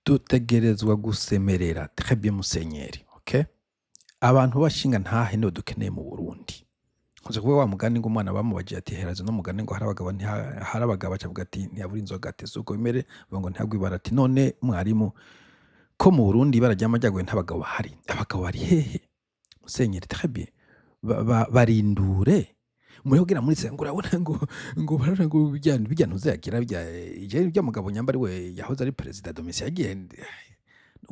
Dutegerezwa gusemerera. Très bien musenyeri, okay? Abantu bashinga ntahe nibo dukeneye mu Burundi. Nkuze kuvuga wa mugani ngo umwana bamubagiye ati heraze no mugani ngo hari abagabo bacavuga ati ntiyabura inzoga ati suko bimere, ngo ntagwibara ati none mwarimu ko mu Burundi barajyamajyagwe ntabagabo bahari. Abagabo bari hehe? Musenyeri, très bien. Barindure muri kugira muri se ngurabona ngo barana ngo bijyana uzagira bya mugabo nyambari we yahoze ari president Domisi yagiye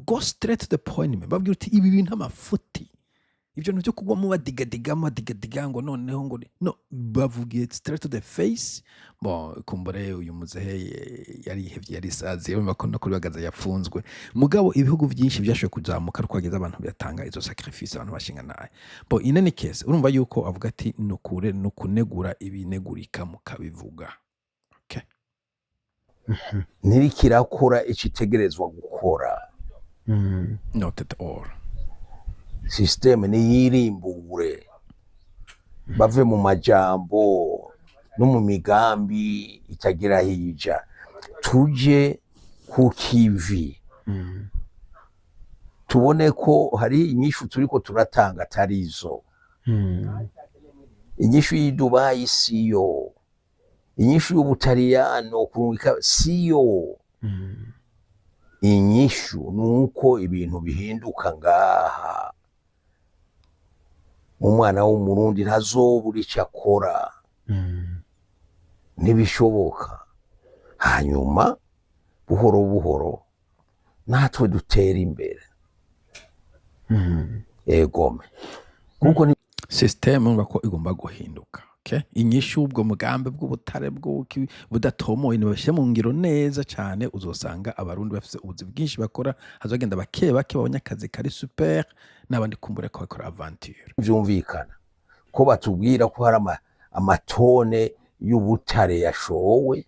go straight to the point. Babwira uti ibi bintu amafuti, ibyo nivyo kugwa mu badiga ngo noneho ngo no, bavugiye straight to the face. Bon, kumbure uyu muzehe yari hevye yari sazi yo bakunda kuri bagaza yapfunzwe. Mugabo ibihugu byinshi byashoye kuzamuka rwageza abantu byatanga izo sacrifice abantu bashinga naye. Bon, in any case urumva yuko avuga ati nukure nukunegura ibinegurika mukabivuga. Okay. Nirikirakora icitegerezwa gukora. Not at all. Systeme niyirimbure, bave mu majambo no mu migambi itagira hija, tuje ku kivi. Tubone ko hari inyishu turiko turatanga atarizo. Inyishu y'i Dubai siyo, inyishu y'Ubutaliyano kurungika siyo. Inyishu nuko ibintu bihinduka ngaha. Umwana w'umurundi ntazobura icyo akora. Ntibishoboka. Hanyuma buhoro buhoro natwe dutera imbere. Egome kuko ni system ngako igomba guhinduka. Okay? Inyishu ubwo mugambe bw'ubutare budatomoye nibashe mu ngiro neza cyane, uzosanga abarundi bafise ubuzi bwinshi bakora, hazogenda bake babonye akazi kari super, n'abandi kumbure ko bakora aventure. Byumvikana ko batubwira ko hari amatone y'ubutare yashowe,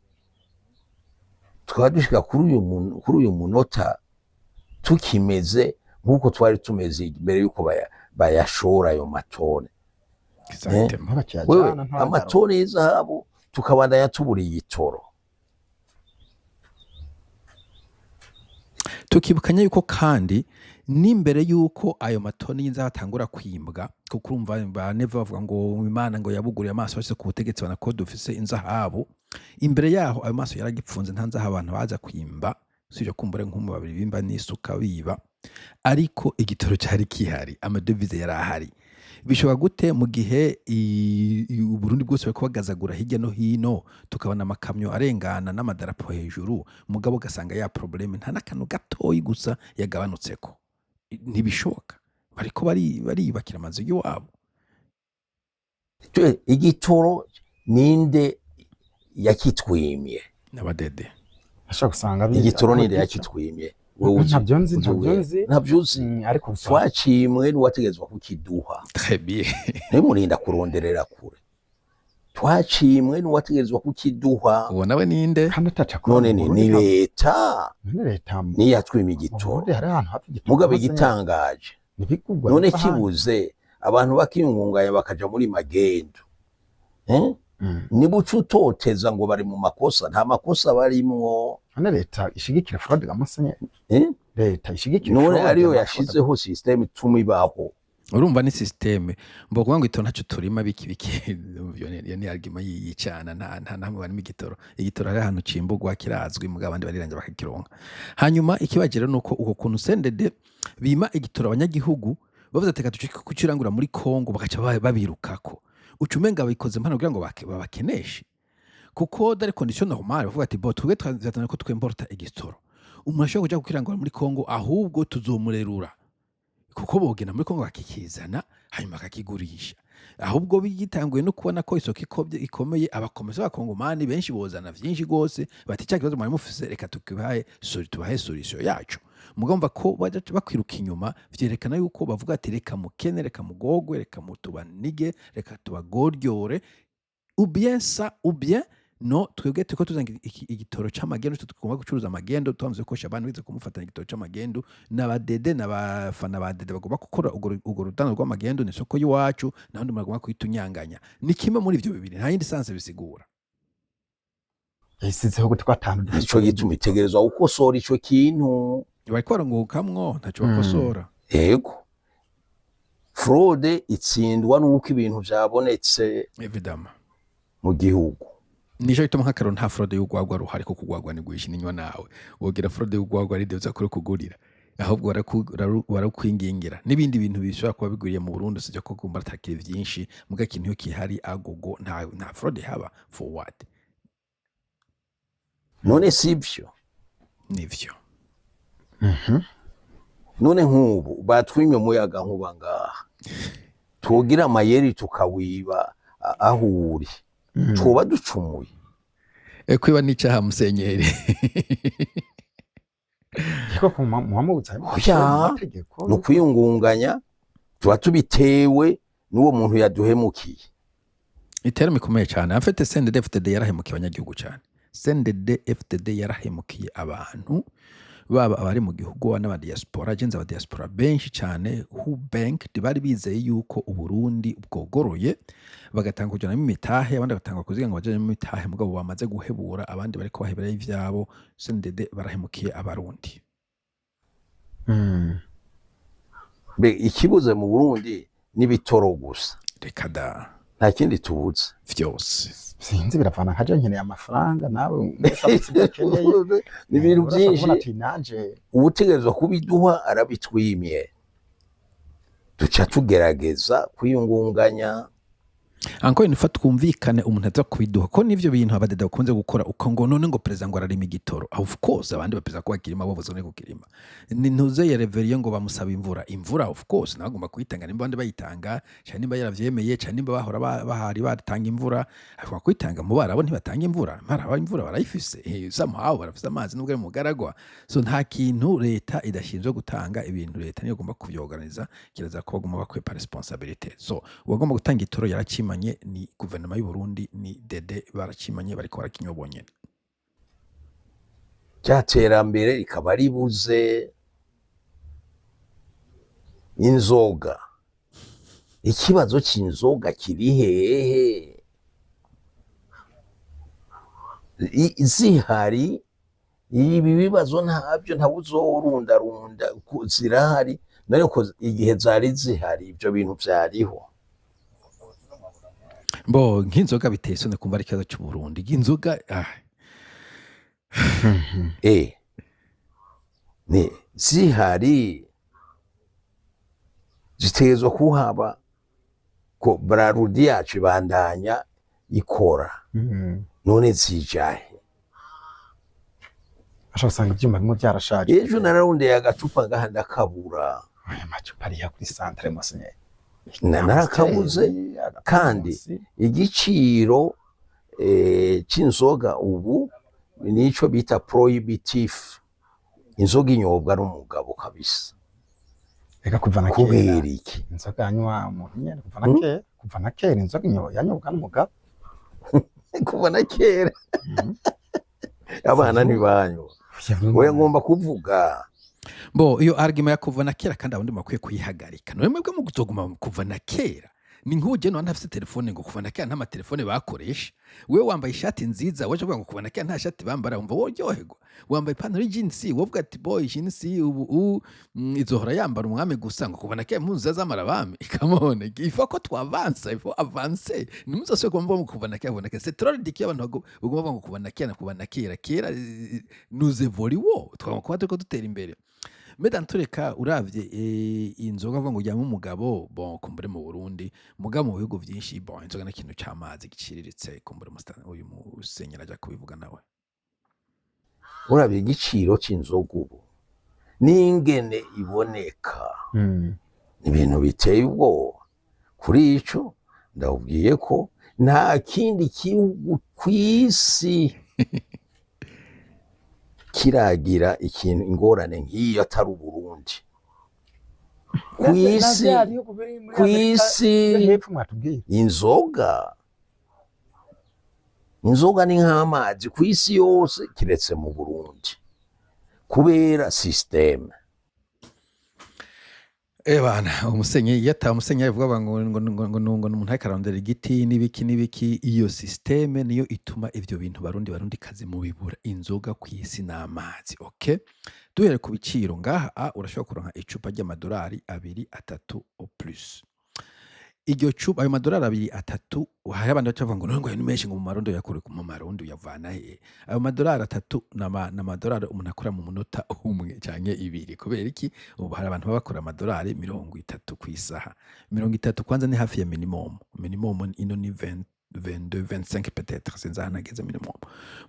tukaba dushika kuri uyu munota tukimeze nk'uko twari tumeze mbere yuko bayashora ayo matone. Exactement. Wewe amatone y'izahabu tukabandanya tubura igitoro. Tukibukanya yuko kandi n'imbere yuko ayo matoni y'inzahabu atangura kwimbwa, kuko urumva baneva bavuga ngo Imana ngo yabuguriye amaso bashyize ku butegetsi banako dufise inzahabu, imbere yaho ayo maso yaragipfunze nta nzahabu abantu baza kwimba, usibye kumbure nk'umu babiri bimba n'isuka biba, ariko igitoro cyari kihari, amadevize yari ahari. Bishobora gute mu gihe Burundi bwose bariko bagazagura hirya no hino, tukabona amakamyo arengana n'amadarapo hejuru, mugabo ugasanga ya probleme nta n'akantu gatoyi gusa yagabanutseko? Ntibishoboka, bariko bariyubakira amazu y'iwabo. Igitoro ninde yakitwimye? N'abadede. ashaka gusanga Igitoro ninde yakitwimye? Wewe ntavyuzi ariko twacimwe n'uwategezwa kukiduha. Très bien. Ntimurinda kuronderera kure. Twacimwe n'uwategezwa kukiduha. Uwo nawe ninde? None ni leta. Ni yatwimye igitoro. Mugabe igitangaje. None kibuze abantu bakiyungunganya bakaja muri magendo. Nibuca utoteza ngo bari mu makosa, nta makosa barimwo. None leta ishigikira fraude gamusenye. Leta ishigikira none ariyo yashizeho system ituma ibaho. Urumva ni systeme mbokuvuga ngo ito ntaco turima biki ni argument yicana nta namwe barimo igitoro ari ahantu cimbugwa kirazwi mugabo abandi bariranje bakakironka. Hanyuma ikibagere nuko uko kuntu sendede bima igitoro abanyagihugu bavuze ateka tucike kucirangura muri Kongo bakaca babirukako. Ucumenga babikoze mpano kugira ngo babakeneshe, kuko dari condition normale bavuga ati bo twebwe twazatana ko twemporta igitoro, umuntu ashobora kuja kukirangura muri Kongo ahubwo tuzomurerura, kuko bogena muri Kongo bakikizana hanyuma bakakigurisha. Ahubwo bigitanguye no kubona ko isoko ikomeye, abakomeza bakongomani benshi bozana vyinshi gose bati cya kibazo mwari mufise reka tukibaye tubahe solution yacu. Mugomba ko bakwiruka inyuma vyerekana yuko bavuga ati reka mukene, reka mugogwe, reka mutubanige, reka tubagordyore, ou bien no twebwe tuko tuzanga igitoro c'amagendo, tukugomba gucuruza amagendo, twamze ko Shabani wize kumufatana igitoro c'amagendo n'abadede n'abafana badede bagomba gukora ugo rutano rw'amagendo n'isoko yiwacu, nahandi bagomba kwitunyanganya. Ni kimwe muri ivyo bibiri, nta yindi sanse bisigura. Yasizeho gute kwatanu Ico gituma itegerezwa gukosora ico kintu. Bariko barangukamwo ntaco bakosora. Yego. Fraude itsindwa nuko ibintu vyabonetse Evidama mu gihugu. Nico gituma nk'akaro nta fraude y'ugwagwa ruhari ko kugwagwa ni guhisha inywa nawe. Wogira fraude y'ugwagwa ari devya kuri kugurira. Ahubwo barakwingingira n'ibindi bintu bishobora kuba biguriye mu Burundi sije ko kumba atakiri vyinshi muga kintu kihari agogo nta fraude haba for what? None sivyo. Nivyo. None nk'ubu batwimye umuyaga nkuba ngaha. Tugira amayeri tukawiba aho uri. Tuba ducumuye. Kwiba n'icaha musenyeri. Kiko muhamubuza amategeko no kwiyungunganya tuba tubitewe n'uwo muntu yaduhemukiye. Iterme ikomeye cyane. Afite CNDD-FDD yarahemukiye abanyagihugu cyane. CNDD-FDD yarahemukiye abantu baba abari mu gihugu n'aba diaspora, agenza aba diaspora benshi cyane who banked bari bizeye yuko Uburundi bwogoroye bagatanga kujana mu mitahe, abandi bagatanga kuziga ngo baje mu mitahe, mugabo bamaze guhebura abandi bariko bahebera ivyabo. CNDD barahemukiye abarundi. Be ikibuze mu Burundi n'ibitoro gusa. Reka da. Nta kindi tubuze. Vyose. Sinzi biravana nkaje nkeneye amafaranga nawe mwese ni ibintu byinshi. Ubutegerezwa kubiduha arabitwimye. Duca tugerageza kwiyungunganya. Anko nifa twumvikane umuntu aza kubiduha ko nivyo bintu abadede bakunze gukora uko ngo none ngo president ngo ararima igitoro. Of course abandi bapeza ko bakirima bavuze ne kukirima. Ni ntuze ya reveriye ngo bamusaba imvura of course nagomba kuyitanga nimba bandi bayitanga cyane nimba yaravyemeye cyane nimba bahora bahari batanga imvura akwa kuyitanga mu barabo ntibatanga imvura maraba imvura barayifise somehow barafise amazi nubwo ari mugaragwa. So nta kintu leta idashinzwe gutanga ibintu leta niyo gomba kubyorganiza kiraza ko bagomba bakwepa responsibility. So wagomba gutanga itoro yarachimanye ni guverinoma y'u Burundi ni dede barachimanye bariko barakinyobonye. Cyaterambere ikaba ribuze inzoga, ikibazo c'inzoga kiri hehe? Zihari ibi bibazo ntabyo ntawuzorundarunda, zirahari nariko igihe zari zihari ibyo bintu vyariho. Bo nk'inzoga biteye isoni kumva ari ikibazo cy'u Burundi. Inzoga ni zihari, zitegerezwa kuhaba ko Brarudi yacu ibandanya ikora. None zijahe? ashobora usanga ibyuma bimwe byarashaje. Ejo nararondeye agacupa ngaha ndakabura. Aya macupa ariya kuri santere Monsignor. Narakabuze, kandi igiciro c'inzoga ubu nico bita prohibitive. Inzoga inyobwa n'umugabo kabisa. Reka kuva na kubera kera iki? inzoga yanywa umuntu nyene kuva na kera inzoga yanyobwa n'umugabo. Kuva na kera abana ntibanywa. Oya ngomba kuvuga. Bo iyo argument ya kuva na kera kandi abundi makwiye kuyihagarika. None mwebwe mu gutoguma kuva na kera. Ni nkuje no ntafite telefone ngo kuva na kera nta matelefone bakoresha. Wewe wambaye ishati nziza waje kuvuga ngo kuva na kera nta shati bambara umva woryoherwa. Wambaye ipantaro y'jeans wovuga ati boy jeans ubu izohora yambara umwami gusa ngo kuva na kera impunzi zazamara abami. Kamone ifo ko twavansa ifo avance. Nimuzaswe kumva mu kuva na kera kuva na kera. C'est trop ridicule abantu bagomba ngo kuva na kera kera nous évoluons twakwa turiko dutera imbere. Meda ntureka uravye inzoga avuga ngo ujyamo umugabo bon kumbure mu Burundi mugabo mu bihugu byinshi bon inzoga na kintu cy'amazi giciriritse kumbure uyu musenyera aja kubivuga nawe. Uravye igiciro c'inzoga ubu n'ingene iboneka ibintu biteye ubwoba. Kuri ico ndabwiye ko nta kindi gihugu kw'isi kiragira ikintu ingorane nk'iyo atari Burundi. Kw'isi inzoga ni nk'amazi kw'isi yose kiretse mu Burundi kubera systeme. Bana umusenyi yata umusenyi avuga ngo umuntu akarondera igiti nibiki iyo systeme niyo ituma ivyo bintu barundi kazi mu bibura inzoga kw'isi n'amazi. Okay, duhere ku biciro ngaha urashobora kuronka icupa ry'amadolari 2-3 au plus. Iryo cupa ayo madolari 2-3 hari abandi bacavuga ngo ngo ni menshi ngo mu marondo yakore ku marondo yavana he. Ayo madolari 3 na madolari umuntu akora mu munota umwe canke 2 kubera iki ubu hari abantu babakora amadolari 30 ku isaha. 30 kwanza ni hafi ya minimum ino ni 22-25 peut-être sinzanageze minimum.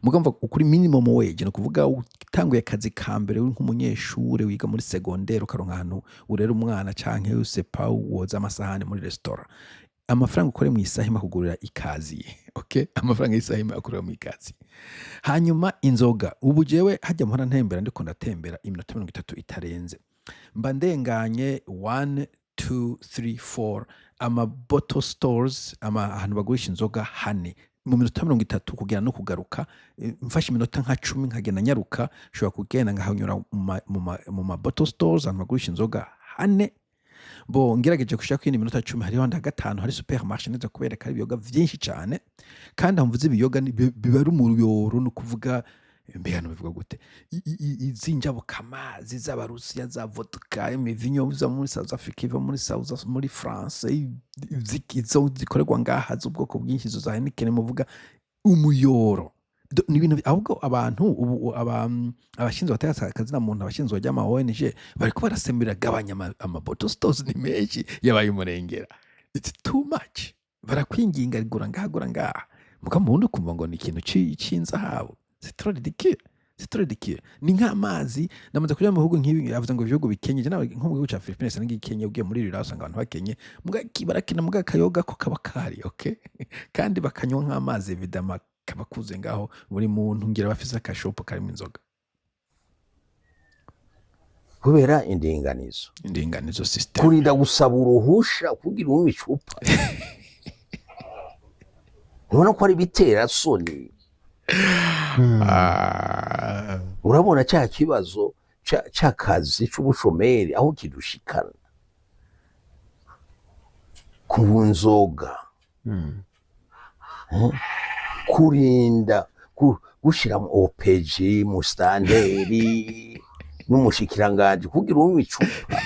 Mugamba ukuri minimum wage no kuvuga utanguye akazi ka mbere uri nk'umunyeshure wiga muri secondaire ukaronka hano urera umwana canke usepa woza amasahani muri restaurant. Amafaranga ukore mu isaha makugurira ikazi. Okay, amafaranga isaha makugurira mu ikazi. Hanyuma inzoga ubu jewe hajya mpora ntembera ndiko ndatembera iminota 30 itarenze mba ndenganye 1 2 3 4 ama bottle stores ahantu bagurisha inzoga hane mu minota 30 kugira no kugaruka. Mfashe iminota nka 10 nkagenda nyaruka shobora kugenda ngahanyura mu ma bottle stores ahantu bagurisha inzoga hane. Bo ngerageje gushaka indi minota 10 hariho nda gatanu hari supermarché neza kubereka ari ibiyoga vyinshi cyane kandi amvuze ibiyoga biba ari umuyoro no kuvuga mbega no bivuga gute izinjabo kamazi z'abarusiya za vodka imivinyo za muri South Africa iva muri France zikizo zikorerwa ngaha z'ubwoko bwinshi zo zahenikene muvuga umuyoro ni ibintu ahubwo abantu abashinzwe bataka akazi na muntu abashinzwe bajya ama ONG bariko barasemera gabanya ama bottle stores ni menshi yabaye umurengera. It's too much. Barakwinginga rigura ngaha mukamundi kumva ngo ni ikintu c'inzahabu. C'est trop ridicule. Ni nk'amazi namaze kujya mu bihugu nk'ibi avuze ngo ibihugu bikenye je nawe nko mu gihugu ca Philippines n'igi Kenya ugiye muri rira usanga abantu bakenye mugakibarakina mugakayoga ko kabakari. Okay, kandi bakanywa nk'amazi evidama kabakuze ngaho buri muntu ngira bafise akashopo karimo inzoga kubera indinganizo system kurinda gusaba uruhusha kugira uwo icupa. Ubona ko ari bitera soni. Urabona cya kibazo cy'akazi c'ubushomeri aho kidushikana ku nzoga, kurinda gushira mu OPG mu standeri n'umushikiranganji kugira unywe icupa.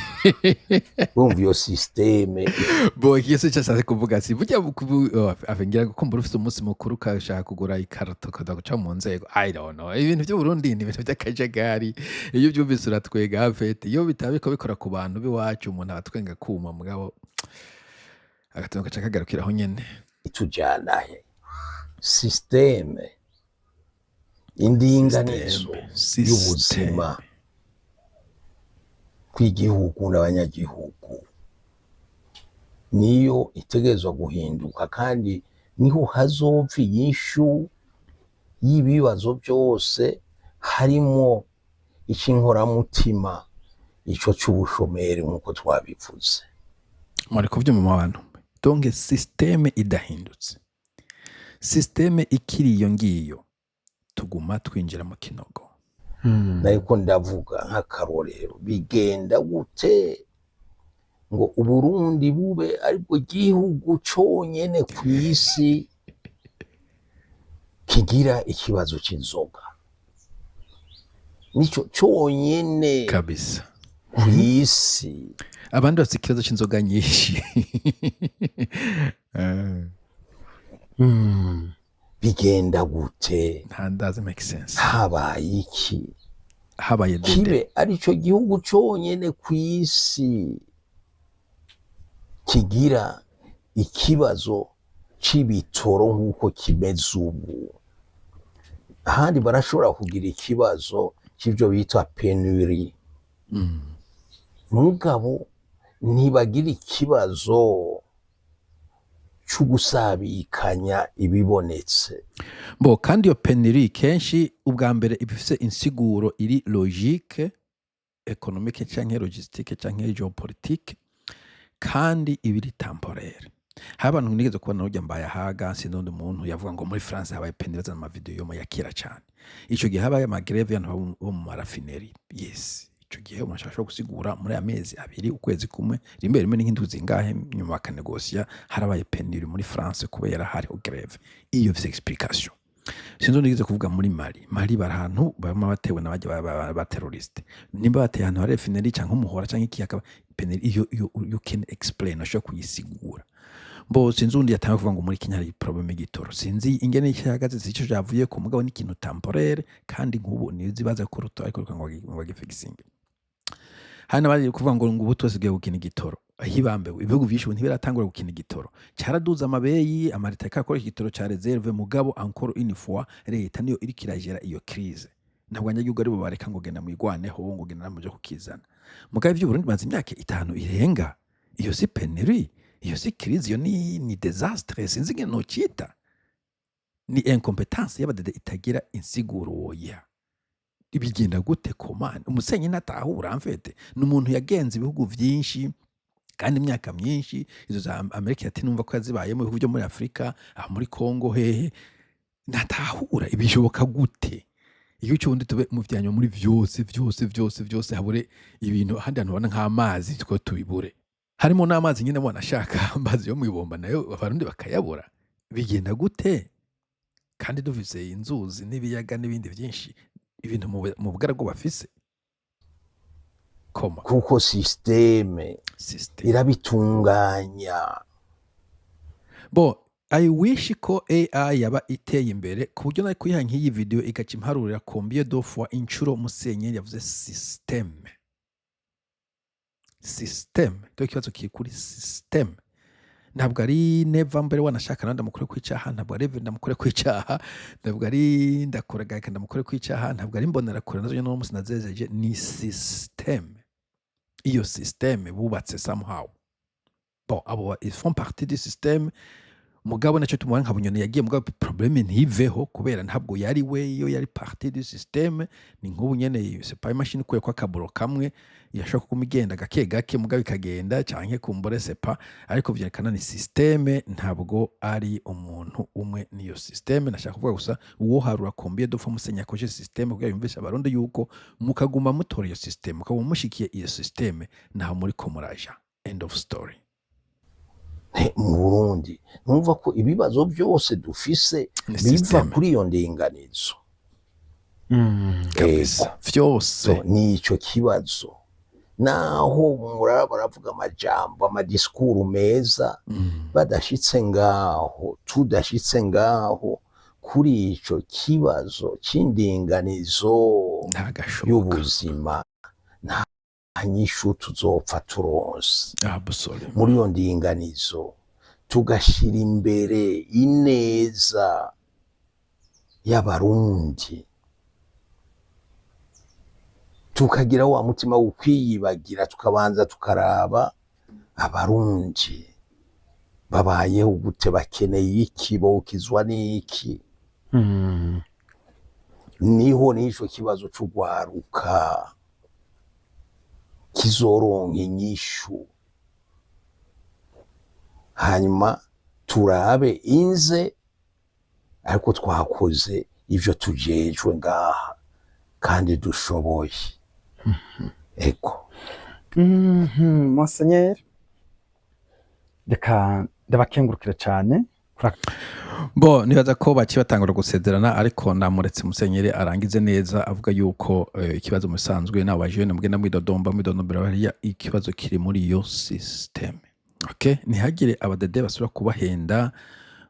Urumva iyo systeme bo ikiso cyashatse kuvuga si burya avengira gukumbura ufite umunsi mukuru ukashaka kugura ikarato kada guca mu nzego. I don't know, ibintu by'u Burundi ni ibintu by'akajagari, iyo byumvise uratwega afete, iyo bitabiko bikora ku bantu biwacu umuntu abatwenga kuma mugabo agatunga cakagarukiraho nyene. itujanahe systeme indinganizo y'ubuzima kw'igihugu n'abanyagihugu niyo itegerezwa guhinduka, kandi niho hazova inyishu y'ibibazo byose, harimo icy'inkoramutima, ico c'ubushomeri nk'uko twabivuze. Muri kuvyuma mu bantu donc systeme idahindutse, systeme ikiri iyo ngiyo, tuguma twinjira mu kinogo. Nariko ndavuga nk'akarorero, bigenda gute ngo Uburundi bube aribwo gihugu conyene kw'isi kigira ikibazo c'inzoga? Nico conyene kabisa kw'isi. abandi bafite ikibazo c'inzoga nyinshi. Bigenda gute? Ntandaze make sense. Habaye iki Habaye dede kibe arico gihugu conyene kw'isi kigira ikibazo c'ibitoro nk'uko kimeze ubu? Ahandi barashobora kugira ikibazo c'ivyo bita penurie, mugabo ntibagira ikibazo c'ugusabikanya ibibonetse. bo kandi iyo penurie kenshi ubwa mbere ibifise insiguro iri logique économique canke logistique canke géopolitique, kandi ibiri temporaire. hari abantu nigeze kubona urya mbaye haga sinundi muntu yavuga ngo muri France habaye penurie z'ama video yo yakira cyane. Ico gihe habaye amagreve y'abantu bo mu marafineri. Yes, ico gihe umuntu ashobora gusigura muri amezi abiri ukwezi kumwe rimwe n'inkindu zingahe nyuma bakanegosia harabaye penurie muri France kubera hariho greve. Iyo vise explication. Sinzo nigeze kuvuga muri Mali barahantu bama batewe n'abaje ba terroriste, nimba bateye ahantu hari refinerie cyangwa umuhora cyangwa ikiyaka, penurie iyo you can explain ashobora kuyisigura. Bo sinzi undi yatanga kuvuga ngo muri Kenya hari problem y'igitoro, sinzi ingene cyahagaze zico javuye ku mugabo n'ikintu temporaire, kandi nk'ubu nizibaza ko ruto ariko ngo bagifixing. Hana bari kuvuga ngo ubu twese gukina igitoro, ahibambewe ibihugu byinshi ntibiratangura gukina igitoro, cyaraduza amabeyi, amarita yakora igitoro cya reserve, mugabo encore une fois leta niyo iri kiragera iyo crise. Ntabwo abanyagihugu ari bo bareka ngo genda mwigwaneho ngo genda namuje kukizana. Mugabo by'u Burundi maze imyaka 5 irenga, iyo si penurie, iyo si crise, iyo ni désastre, sinzi ngene no cita, ni incompetence y'abadede itagira insiguro woya. Ibigenda gute komane umusenyi natahura amfete n'umuntu yagenze ibihugu byinshi kandi imyaka myinshi, izo za Amerika ati numva ko yazibaye mu bihugu byo muri Afrika, muri Congo, hehe natahura ibishoboka gute iyo cyundi tube mu byanyo muri vyose habure ibintu handi hantu bana nk'amazi two tubibure, harimo n'amazi nyine mwana ashaka amazi yo mwibomba nayo abarundi bakayabura. Bigenda gute kandi duvise inzuzi n'ibiyaga n'ibindi byinshi, ibintu mu bugaragu bafise koma kuko systeme irabitunganya. Bo I wish ko AI yaba iteye imbere ku buryo nari kuyiha nk'iyi video igaca imparurira combien de fois inshuro Musenyeri yavuze system to kibazo kiri kuri system. Ntabwo ari neva mbere wanashaka nanda mukore kwicaha, ntabwo ari ndamukore kwicaha, ntabwo ari ndakoragaye ndamukore kwicaha, ntabwo ari mbonera kure nazo no musi nazezeje, ni system. Iyo system bubatse somehow. Bon, abo ils font partie du système. Mugabo nacyo tumubona nka Bunyoni yagiye, mugabo problème ntiveho kubera ntabwo yari we, iyo yari partie du système. Ni nk'ubu nyene c'est pas imashini kuye kwa kaburo kamwe yashaka kumigenda gake mugabo ikagenda canke kumbore c'est pas, ariko vyerekana ni système, ntabwo ari umuntu umwe niyo système. Nashaka kuvuga gusa uwo harura combien de fois Musenya koje système kugira yumvisha abarundi yuko mukaguma mutora iyo système, mukaguma mushikiye iyo système naho muri ko muraja. End of story. mu Burundi numva ko ibibazo byose dufise Ni biva system. kuri iyo ndinganizo. kabisa vyose Nico kibazo, naho baravuga amajambo amadisikuru meza badashitse ngaho, tudashitse ngaho kuri ico kibazo c'indinganizo ntagashoboka y'ubuzima, nta nyishu tuzopfa turonse. absolument Muri iyo ndinganizo tugashira imbere ineza y'abarundi, tukagira wa mutima wo kwiyibagira, tukabanza tukaraba abarundi babayeho gute, bakeneye iki, bokizwa n'iki. Niho n'ico kibazo c'ugwaruka kizoronka inyishu, hanyuma turabe inze ariko twakoze ivyo tujejwe ngaha kandi dushoboye. Eko Monseigneur, reka ndabakengurukire cyane bo nibaza ko baci batangura gusezerana, ariko namuretse Musenyeri arangize neza avuga yuko ikibazo musanzwe nabo bajene mugenda mwidodombera bariya ikibazo kiri muri iyo system. Okay, ntihagire abadede basubira kubahenda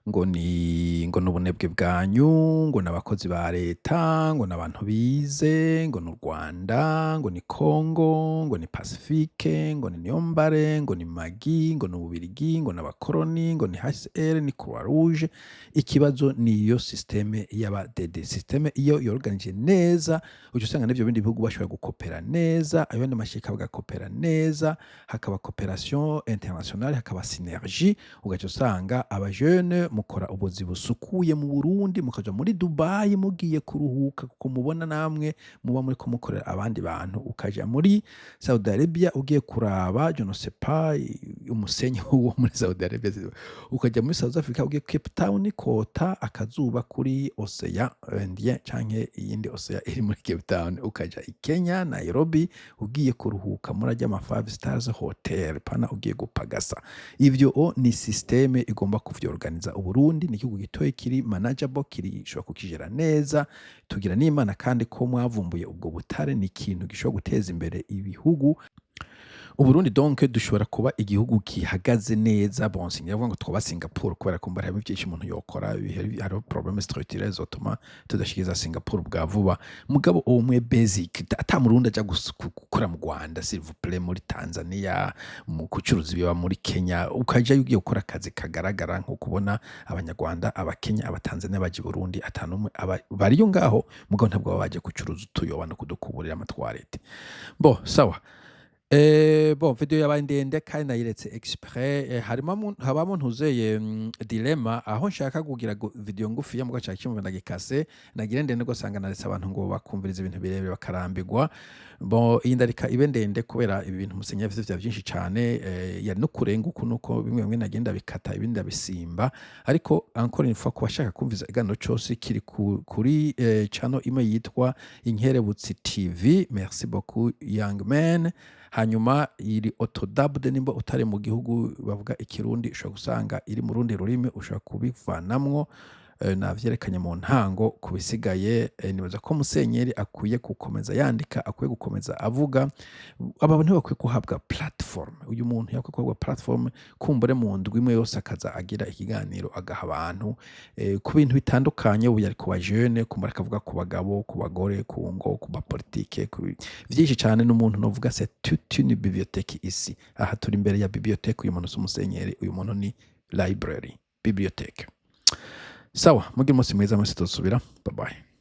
ngo n'ubunebwe bwanyu, ngo n'abakozi ba leta, ngo n'abantu bize, ngo n'u Rwanda, ngo ni Congo, ngo ni Pacifique, ngo ni Niyombare, ngo ni Magi, ngo ni Ububirigi, ngo n'abakoroni, ngo ni HCR, ni Croix Rouge. Ikibazo ni iyo systeme y'abadede. Systeme iyo yorganije neza, uca usanga n'ivyo bindi bihugu bashobora gukopera neza, ayandi mashika bagakopera neza, hakaba coopération internationale, hakaba synergie, ugaca usanga abajene mukora ubuzi busukuye mu Burundi, mukaja muri Dubai mugiye kuruhuka kuko mubona namwe muba muri ko mukorera abandi bantu, ukaja muri Saudi Arabia ugiye kuraba je ne sais pas umusenyi wo muri Saudi Arabia, ukaja muri South Africa ugiye Cape Town kota akazuba kuri Ocean Indien canke iyindi Ocean iri muri Cape Town, ukaja i Kenya Nairobi ugiye kuruhuka muri ajya 5 stars hotel pana ugiye gupagasa. Ivyo ni systeme igomba kuvyorganiza. Uburundi ni igihugu gitoye kiri manageable, kiri shobora kukijera neza, tugira n'Imana kandi ko mwavumbuye ubwo butare ni ikintu gishobora guteza imbere ibihugu. Uburundi donc dushobora kuba igihugu gihagaze neza. Bon sinyavuga ngo twaba Singapore kubera ko mbara byinshi umuntu yokora, hari problème structurelle zotuma tudashikiza Singapore bwa vuba. Mugabo umwe basic ata murundi aja gukora mu Rwanda, s'il vous plaît, muri Tanzania, mu kucuruza biba muri Kenya, ukaja ugiye gukora akazi kagaragara nko kubona abanyarwanda, abakenya, abatanzania baje Burundi, atanumwe bariyo ngaho, mugabo ntabwo baje kucuruza utuyoba no kudukuburira amatwarete. Bon sawa. Bon video yabaye ndende kandi nayiretse exprès, habamo ntuzeye dilemma aho nshaka kugira video ngufi ya mugaca kimwe ndagikase nagire ndende go sanga naretse abantu ngo bakumviriza ibintu birebire bakarambirwa. Bon iyi ndarika ibe ndende kubera ibintu Musenyeri afite byinshi cyane, yari no kurenga nuko bimwe nagenda bikata ibindi abisimba, ariko encore une fois kubashaka kumviza igano cyose kiri kuri channel imwe yitwa Inkerebutsi TV. Merci beaucoup young man. Hanyuma iri autodubbed, nimba utari mu gihugu bavuga ikirundi ushobora gusanga iri mu rundi rurimi, ushobora kubivanamwo. Navyerekanye mu ntango kubisigaye. Nibaza ko Musenyeri akwiye gukomeza yandika, akwiye gukomeza avuga. Aba bantu bakwiye kuhabwa platform. Uyu muntu yakwiye kuhabwa platform, kumbure mu ndwi imwe yose akaza agira ikiganiro agaha abantu ku bintu bitandukanye. Ubu yari ku bajene, kumbura akavuga ku bagabo, ku bagore, ku ngo, ku bapolitike, vyinshi cyane. N'umuntu novuga c'est toute une bibliothèque ici. Aha turi imbere ya bibliothèque. Uyu muntu si Musenyeri, uyu muntu ni library, bibliothèque. Sawa, mugire umunsi mwiza, mwese tuzosubira. Bye bye.